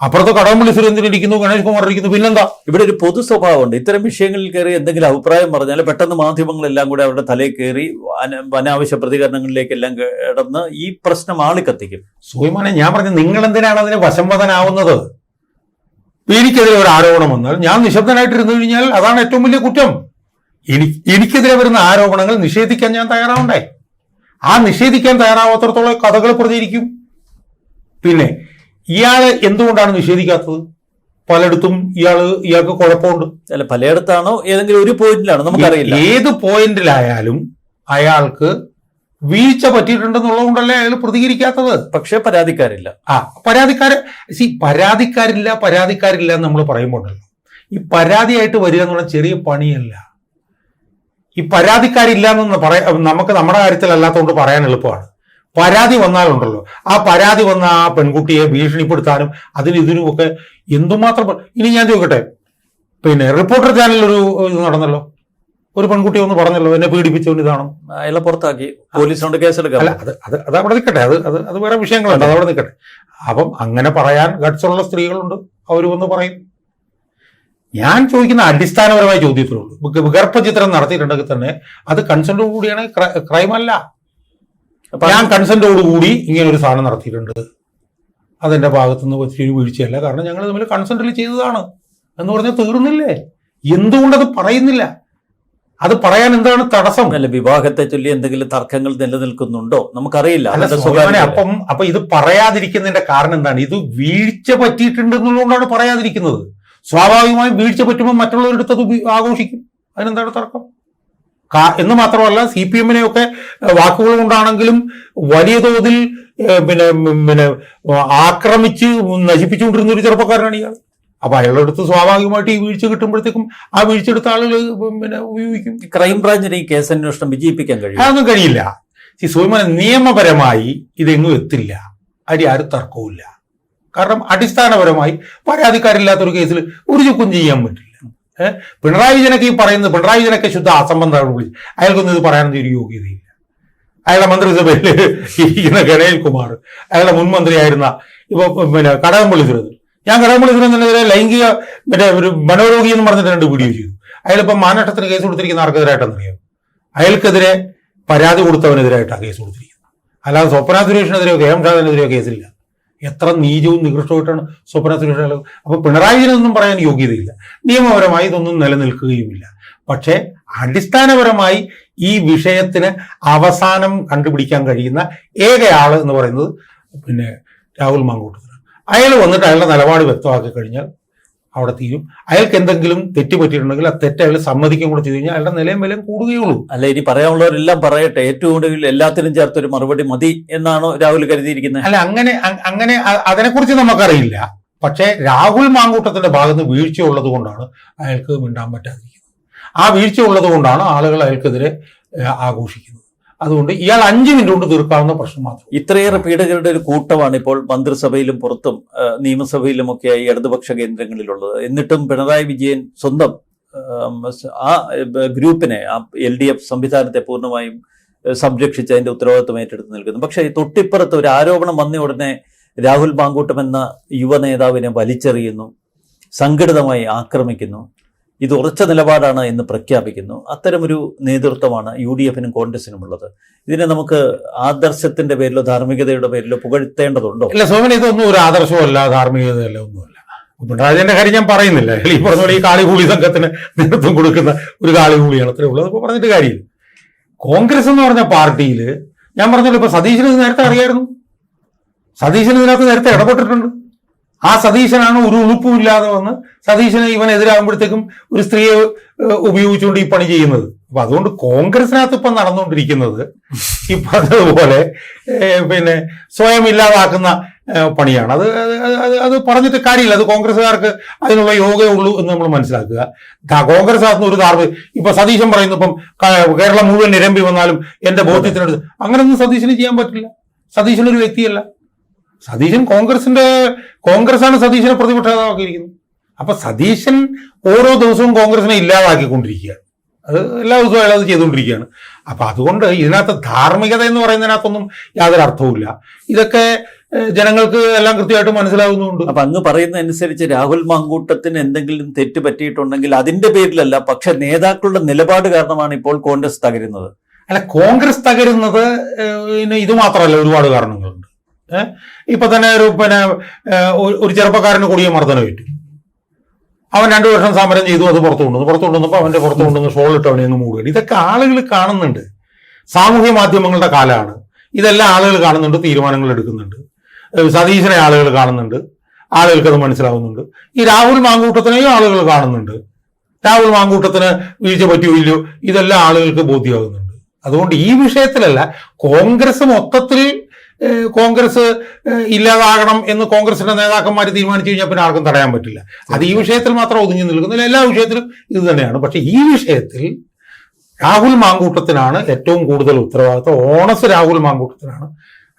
Speaker 2: അപ്പുറത്ത് കടകംപള്ളി സുരേന്ദ്രൻ ഇരിക്കുന്നു, ഗണേഷ് കുമാർ ഇരിക്കുന്നു, പിന്നെന്താ?
Speaker 1: ഇവിടെ ഒരു പൊതു സ്വഭാവമുണ്ട്. ഇത്തരം വിഷയങ്ങളിൽ കയറി എന്തെങ്കിലും അഭിപ്രായം പറഞ്ഞാൽ പെട്ടെന്ന് മാധ്യമങ്ങളെല്ലാം കൂടെ അവരുടെ തലയിൽ കയറി അനാവശ്യ പ്രതികരണങ്ങളിലേക്കെല്ലാം കിടന്ന് ഈ പ്രശ്നം ആളിക്കത്തിക്കും.
Speaker 2: സുഹിമാനെ, ഞാൻ പറഞ്ഞു, നിങ്ങൾ എന്തിനാണ് അതിന് വശംവദനാവുന്നത്? എനിക്കെതിരെ ഒരു ആരോപണം വന്നാൽ ഞാൻ നിശബ്ദനായിട്ടിരുന്നു കഴിഞ്ഞാൽ അതാണ് ഏറ്റവും വലിയ കുറ്റം. എനിക്കെതിരെ വരുന്ന ആരോപണങ്ങൾ നിഷേധിക്കാൻ ഞാൻ തയ്യാറാവണ്ടേ? ആ നിഷേധിക്കാൻ തയ്യാറാവാത്തടത്തോളം കഥകൾ പ്രചരിക്കും. പിന്നെ ഇയാള് എന്തുകൊണ്ടാണ് നിഷേധിക്കാത്തത്? പലയിടത്തും ഇയാൾക്ക് കുഴപ്പമുണ്ട്.
Speaker 1: അല്ല, പലയിടത്താണോ ഏതെങ്കിലും ഒരു പോയിന്റിലാണോ നമുക്കറിയില്ല.
Speaker 2: ഏത് പോയിന്റിലായാലും അയാൾക്ക് വീഴ്ച പറ്റിയിട്ടുണ്ടെന്നുള്ളത് കൊണ്ടല്ലേ അയാൾ പ്രതികരിക്കാത്തത്.
Speaker 1: പക്ഷെ പരാതിക്കാരില്ല.
Speaker 2: പരാതിക്കാരില്ല എന്ന് നമ്മൾ പറയുമ്പോണ്ടല്ലോ, ഈ പരാതിയായിട്ട് വരിക എന്ന് പറഞ്ഞാൽ ചെറിയ പണിയല്ല. ഈ പരാതിക്കാരില്ല എന്ന് നമുക്ക് നമ്മുടെ കാര്യത്തിലല്ലാത്തതുകൊണ്ട് പറയാൻ എളുപ്പമാണ്. പരാതി വന്നാലുണ്ടല്ലോ, ആ പരാതി വന്ന ആ പെൺകുട്ടിയെ ഭീഷണിപ്പെടുത്താനും ഇതിനുമൊക്കെ എന്തുമാത്രം. ഇനി ഞാൻ ചോദിക്കട്ടെ, പിന്നെ റിപ്പോർട്ടർ ചാനലിൽ ഒരു ഇത് നടന്നല്ലോ, ഒരു പെൺകുട്ടി ഒന്ന് പറഞ്ഞല്ലോ എന്നെ പീഡിപ്പിച്ചുകൊണ്ട് ഇതാണ്,
Speaker 1: അയാളെ പുറത്താക്കി, പോലീസിനോട് കേസെടുക്കാം.
Speaker 2: അല്ല, അത് അവിടെ നിൽക്കട്ടെ, അത് വേറെ വിഷയങ്ങളുണ്ട്, അതവിടെ നിൽക്കട്ടെ. അപ്പം അങ്ങനെ പറയാൻ ഗട്സുള്ള സ്ത്രീകളുണ്ട്, അവർ വന്ന് പറയും. ഞാൻ ചോദിക്കുന്ന അടിസ്ഥാനപരമായ ചോദ്യത്തിലുള്ളൂ. ഗർഭചിത്രം നടത്തിയിട്ടുണ്ടെങ്കിൽ തന്നെ അത് കൺസെന്റോട് കൂടിയാണ്, ക്രൈം അല്ല. ഞാൻ കൺസെന്റോടുകൂടി ഇങ്ങനെ ഒരു സാധനം നടത്തിയിട്ടുണ്ട്, അതെന്റെ ഭാഗത്തുനിന്ന് ഒത്തിരി വീഴ്ചയല്ല, കാരണം ഞങ്ങൾ തമ്മിൽ കൺസെന്റിൽ ചെയ്തതാണ് എന്ന് പറഞ്ഞാൽ തീർന്നില്ലേ? എന്തുകൊണ്ടത് പറയുന്നില്ല? അത് പറയാൻ എന്താണ് തടസ്സം?
Speaker 1: അല്ല, വിവാഹത്തെ ചൊല്ലി എന്തെങ്കിലും തർക്കങ്ങൾ നിലനിൽക്കുന്നുണ്ടോ നമുക്കറിയില്ല.
Speaker 2: അപ്പൊ ഇത് പറയാതിരിക്കുന്നതിന്റെ കാരണം എന്താണ്? ഇത് വീഴ്ച പറ്റിയിട്ടുണ്ട് എന്നുള്ളതുകൊണ്ടാണ് പറയാതിരിക്കുന്നത്. സ്വാഭാവികമായും വീഴ്ച പറ്റുമ്പോൾ മറ്റുള്ളവരെടുത്ത് അത് ആഘോഷിക്കും. അതിനെന്താണ് തർക്കം? എന്ന് മാത്രമല്ല, CPM-നെയൊക്കെ വാക്കുകൾ കൊണ്ടാണെങ്കിലും വലിയ തോതിൽ പിന്നെ ആക്രമിച്ച് നശിപ്പിച്ചുകൊണ്ടിരുന്ന ഒരു ചെറുപ്പക്കാരനാണ് ഇയാൾ. അപ്പൊ അയാളുടെ അടുത്ത് സ്വാഭാവികമായിട്ട് ഈ വീഴ്ച കിട്ടുമ്പോഴത്തേക്കും ആ വീഴ്ച എടുത്ത ആളുകൾ ഉപയോഗിക്കും.
Speaker 1: ക്രൈംബ്രാഞ്ചിന് ഈ കേസ് അന്വേഷണം വിജയിപ്പിക്കാൻ കഴിയും?
Speaker 2: അതൊന്നും കഴിയില്ല. സൂര്യമാനെ നിയമപരമായി ഇതെങ്ങും എത്തില്ല, അടി ആരും തർക്കവുമില്ല. കാരണം അടിസ്ഥാനപരമായി പരാതിക്കാരില്ലാത്തൊരു കേസിൽ ഒരു ചുക്കും ചെയ്യാൻ പറ്റില്ല. പിണറായി വിജയനൊക്കെ ഈ പറയുന്നത്, പിണറായി വിജയനൊക്കെ ശുദ്ധ അസംബന്ധമാണ് വിളിച്ച്, അയാൾക്കൊന്നും ഇത് പറയാനൊന്നും ഒരു യോഗ്യതയില്ല. അയാളുടെ മന്ത്രിസഭയിൽ ഇരിക്കുന്ന ഗണേഷ് കുമാർ, അയാളുടെ മുൻ മന്ത്രിയായിരുന്ന ഇപ്പൊ കടകംപള്ളി സുരേന്ദ്രൻ, ഞാൻ കടകംപള്ളി സുരേന്ദ്രനെതിരെ ലൈംഗിക ഒരു മനോരോഗി എന്ന് പറഞ്ഞിട്ട് 2 വീഡിയോ ചെയ്തു. അയാളിപ്പം മാനനഷ്ടത്തിന് കേസ് കൊടുത്തിരിക്കുന്ന ആർക്കെതിരായിട്ടെന്നറിയാം? അയാൾക്കെതിരെ പരാതി കൊടുത്തവനെതിരായിട്ടാണ് കേസ് കൊടുത്തിരിക്കുന്നത്. അല്ലാതെ സ്വപ്ന സുരേഷിനെതിരെയോ KM ഷാജിനെതിരെയോ കേസില്ല. എത്ര നീചവും നികൃഷ്ടമായിട്ടാണ് സ്വപ്ന സുരേഷ്. അപ്പൊ പിണറായി വിജയനൊന്നും പറയാൻ യോഗ്യതയില്ല. നിയമപരമായി ഇതൊന്നും നിലനിൽക്കുകയുമില്ല. പക്ഷേ അടിസ്ഥാനപരമായി ഈ വിഷയത്തിന് അവസാനം കണ്ടുപിടിക്കാൻ കഴിയുന്ന ഏകയാള് എന്ന് പറയുന്നത് രാഹുൽ മാങ്കൂട്ടത്തിലാണ്. അയാൾ വന്നിട്ട് അയാളുടെ നിലപാട് വ്യക്തമാക്കി കഴിഞ്ഞാൽ അവിടെ തീരും. അയാൾക്ക് എന്തെങ്കിലും തെറ്റ് പറ്റിയിട്ടുണ്ടെങ്കിൽ ആ തെറ്റ് അയാൾ സമ്മതിക്കും കൂടെ ചെയ്ത് കഴിഞ്ഞാൽ അയാളുടെ നിലയും വിലയും കൂടുകയുള്ളൂ.
Speaker 1: അല്ല, ഇനി പറയാനുള്ളവരെല്ലാം പറയട്ടെ, ഏറ്റവും ഒടുവിൽ എല്ലാത്തിനും ചേർത്തൊരു മറുപടി മതി എന്നാണോ രാഹുൽ കരുതിയിരിക്കുന്നത്?
Speaker 2: അല്ല, അങ്ങനെ അതിനെക്കുറിച്ച് നമുക്കറിയില്ല. പക്ഷേ രാഹുൽ മാങ്കൂട്ടത്തിന്റെ ഭാഗത്ത് വീഴ്ച ഉള്ളത് കൊണ്ടാണ് അയാൾക്ക് മിണ്ടാൻ പറ്റാതിരിക്കുന്നത്. ആ വീഴ്ച ഉള്ളത് കൊണ്ടാണ് ആളുകൾ അയാൾക്കെതിരെ ആഘോഷിക്കുന്നത്. അതുകൊണ്ട് ഇയാൾ 5 മിനിറ്റ് കൊണ്ട് തീർക്കാവുന്ന പ്രശ്നം മാത്രം.
Speaker 1: ഇത്രയേറെ പീഡകരുടെ ഒരു കൂട്ടമാണ് ഇപ്പോൾ മന്ത്രിസഭയിലും പുറത്തും നിയമസഭയിലുമൊക്കെയായി ഇടതുപക്ഷ കേന്ദ്രങ്ങളിലുള്ളത്. എന്നിട്ടും പിണറായി വിജയൻ സ്വന്തം ആ ഗ്രൂപ്പിനെ, ആ LDF സംവിധാനത്തെ പൂർണ്ണമായും സംരക്ഷിച്ച് അതിന്റെ ഉത്തരവാദിത്വം ഏറ്റെടുത്ത് നിൽക്കുന്നു. പക്ഷേ തൊട്ടിപ്പുറത്ത് ഒരു ആരോപണം വന്ന ഉടനെ രാഹുൽ മാങ്കൂട്ടം എന്ന യുവ നേതാവിനെ വലിച്ചെറിയുന്നു, സംഘടിതമായി ആക്രമിക്കുന്നു. ഇത് ഉറച്ച നിലപാടാണ് എന്ന് പ്രഖ്യാപിക്കുന്നു. അത്തരമൊരു നേതൃത്വമാണ് UDF-നും കോൺഗ്രസിനും ഉള്ളത്. ഇതിനെ നമുക്ക് ആദർശത്തിന്റെ പേരിലോ ധാർമ്മികതയുടെ പേരിലോ പുകഴ്ത്തേണ്ടതുണ്ടോ?
Speaker 2: ഇല്ല സോമൻ, ഇതൊന്നും ഒരു ആദർശമല്ല, ധാർമ്മികതയല്ല, ഒന്നുമല്ല. പിണറായിന്റെ കാര്യം ഞാൻ പറയുന്നില്ല. ഈ പറഞ്ഞ പോലെ ഈ കാളികൂളി സംഘത്തിന് നേതൃത്വം കൊടുക്കുന്ന ഒരു കാളികൂളിയാണ്, അത്രേ ഉള്ളത്. അപ്പൊ പറഞ്ഞിട്ട് കാര്യമില്ല. കോൺഗ്രസ് എന്ന് പറഞ്ഞ പാർട്ടിയിൽ ഞാൻ പറഞ്ഞല്ലോ, ഇപ്പൊ സതീശന് ഇത് നേരത്തെ അറിയായിരുന്നു. സതീശന് ഇതിനകത്ത് നേരത്തെ ഇടപെട്ടിട്ടുണ്ട്. ആ സതീശനാണ് ഒരു ഉളുപ്പുമില്ലാതെ വന്ന് സതീശന് ഇവനെതിരാകുമ്പോഴത്തേക്കും ഒരു സ്ത്രീയെ ഉപയോഗിച്ചുകൊണ്ട് ഈ പണി ചെയ്യുന്നത്. അപ്പൊ അതുകൊണ്ട് കോൺഗ്രസിനകത്ത് ഇപ്പം നടന്നുകൊണ്ടിരിക്കുന്നത് ഈ പറഞ്ഞതുപോലെ സ്വയം ഇല്ലാതാക്കുന്ന പണിയാണ്. അത് പറഞ്ഞിട്ട് കാര്യമില്ല. അത് കോൺഗ്രസ്സുകാർക്ക് അതിനുള്ള യോഗയുള്ളൂ എന്ന് നമ്മൾ മനസ്സിലാക്കുക. കോൺഗ്രസിനകത്ത് ഒരു ഇപ്പൊ സതീശൻ പറയുന്നു, ഇപ്പം കേരളം മുഴുവൻ നിരമ്പി വന്നാലും എന്റെ ബോധ്യത്തിനടുത്ത് അങ്ങനെയൊന്നും സതീശന് ചെയ്യാൻ പറ്റില്ല. സതീശനൊരു വ്യക്തിയല്ല. സതീശൻ കോൺഗ്രസ്സാണ് സതീശനെ പ്രതിപക്ഷ നേതാവാക്കിയിരിക്കുന്നത്. അപ്പൊ സതീശൻ ഓരോ ദിവസവും കോൺഗ്രസിനെ ഇല്ലാതാക്കിക്കൊണ്ടിരിക്കുകയാണ്. അത് എല്ലാ ദിവസവും അയാൾ അത് ചെയ്തുകൊണ്ടിരിക്കുകയാണ്. അപ്പൊ അതുകൊണ്ട് ഇതിനകത്ത് ധാർമ്മികത എന്ന് പറയുന്നതിനകത്തൊന്നും യാതൊരു അർത്ഥവുമില്ല. ഇതൊക്കെ ജനങ്ങൾക്ക് എല്ലാം കൃത്യമായിട്ട് മനസ്സിലാവുന്നുണ്ട്.
Speaker 1: അപ്പൊ അങ്ങ് പറയുന്ന അനുസരിച്ച് രാഹുൽ മാങ്കൂട്ടത്തിന് എന്തെങ്കിലും തെറ്റ് പറ്റിയിട്ടുണ്ടെങ്കിൽ അതിന്റെ പേരിലല്ല, പക്ഷെ നേതാക്കളുടെ നിലപാട് കാരണമാണ് ഇപ്പോൾ കോൺഗ്രസ് തകരുന്നത്.
Speaker 2: അല്ല, കോൺഗ്രസ് തകരുന്നത് ഇത് മാത്രമല്ല, ഒരുപാട് കാരണങ്ങളുണ്ട്. ഇപ്പൊ തന്നെ ഒരു ചെറുപ്പക്കാരന് കൊടിയ മർദ്ദനമേറ്റു. അവൻ 2 വർഷം സമരം ചെയ്തു, അത് പുറത്തു കൊണ്ടുവന്നപ്പോൾ അവന്റെ പുറത്തു കൊണ്ടുവന്ന് ഷോളിട്ട് അവനെ അങ്ങ് മൂടുകയാണ്. ഇതൊക്കെ ആളുകൾ കാണുന്നുണ്ട്. സാമൂഹ്യ മാധ്യമങ്ങളുടെ കാലമാണ്. ഇതെല്ലാം ആളുകൾ കാണുന്നുണ്ട്, തീരുമാനങ്ങൾ എടുക്കുന്നുണ്ട്. സതീശനെ ആളുകൾ കാണുന്നുണ്ട്, ആളുകൾക്ക് അത് മനസ്സിലാവുന്നുണ്ട്. ഈ രാഹുൽ മാങ്കൂട്ടത്തിനെയും ആളുകൾ കാണുന്നുണ്ട്. രാഹുൽ മാങ്കൂട്ടത്തിന് വീഴ്ച പറ്റിയോ ഇല്ലയോ ഇതെല്ലാം ആളുകൾക്ക് ബോധ്യമാകുന്നുണ്ട്. അതുകൊണ്ട് ഈ വിഷയത്തിലല്ല, കോൺഗ്രസ് മൊത്തത്തിൽ കോൺഗ്രസ് ഇല്ലാതാകണം എന്ന് കോൺഗ്രസിന്റെ നേതാക്കന്മാർ തീരുമാനിച്ചു കഴിഞ്ഞാൽ പിന്നെ ആർക്കും തടയാൻ പറ്റില്ല. അത് ഈ വിഷയത്തിൽ മാത്രം ഒതുങ്ങി നിൽക്കുന്നില്ല, എല്ലാ വിഷയത്തിലും ഇത് തന്നെയാണ്. പക്ഷെ ഈ വിഷയത്തിൽ രാഹുൽ മാങ്കൂട്ടത്തിനാണ് ഏറ്റവും കൂടുതൽ ഉത്തരവാദിത്വം. ഓണസ് രാഹുൽ മാങ്കൂട്ടത്തിനാണ്.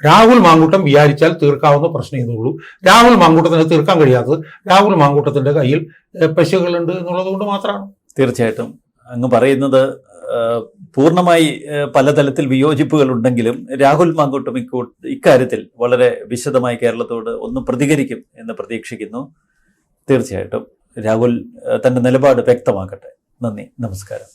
Speaker 2: രാഹുൽ മാങ്കൂട്ടം വിചാരിച്ചാൽ തീർക്കാവുന്ന പ്രശ്നം ഇതുള്ളൂ. രാഹുൽ മാങ്കൂട്ടത്തിന് തീർക്കാൻ കഴിയാത്തത് രാഹുൽ മാങ്കൂട്ടത്തിന്റെ കയ്യിൽ പെശകളുണ്ട് എന്നുള്ളത് കൊണ്ട് മാത്രമാണ്.
Speaker 1: തീർച്ചയായിട്ടും അങ്ങ് പറയുന്നത് പൂർണ്ണമായി പല തലത്തിൽ വിയോജിപ്പുകൾ ഉണ്ടെങ്കിലും രാഹുൽ മാങ്കൂട്ടം ഇക്കാര്യത്തിൽ വളരെ വിശദമായി കേരളത്തോട് ഒന്ന് പ്രതികരിക്കും എന്ന് പ്രതീക്ഷിക്കുന്നു. തീർച്ചയായിട്ടും രാഹുൽ തന്റെ നിലപാട് വ്യക്തമാക്കട്ടെ. നന്ദി, നമസ്കാരം.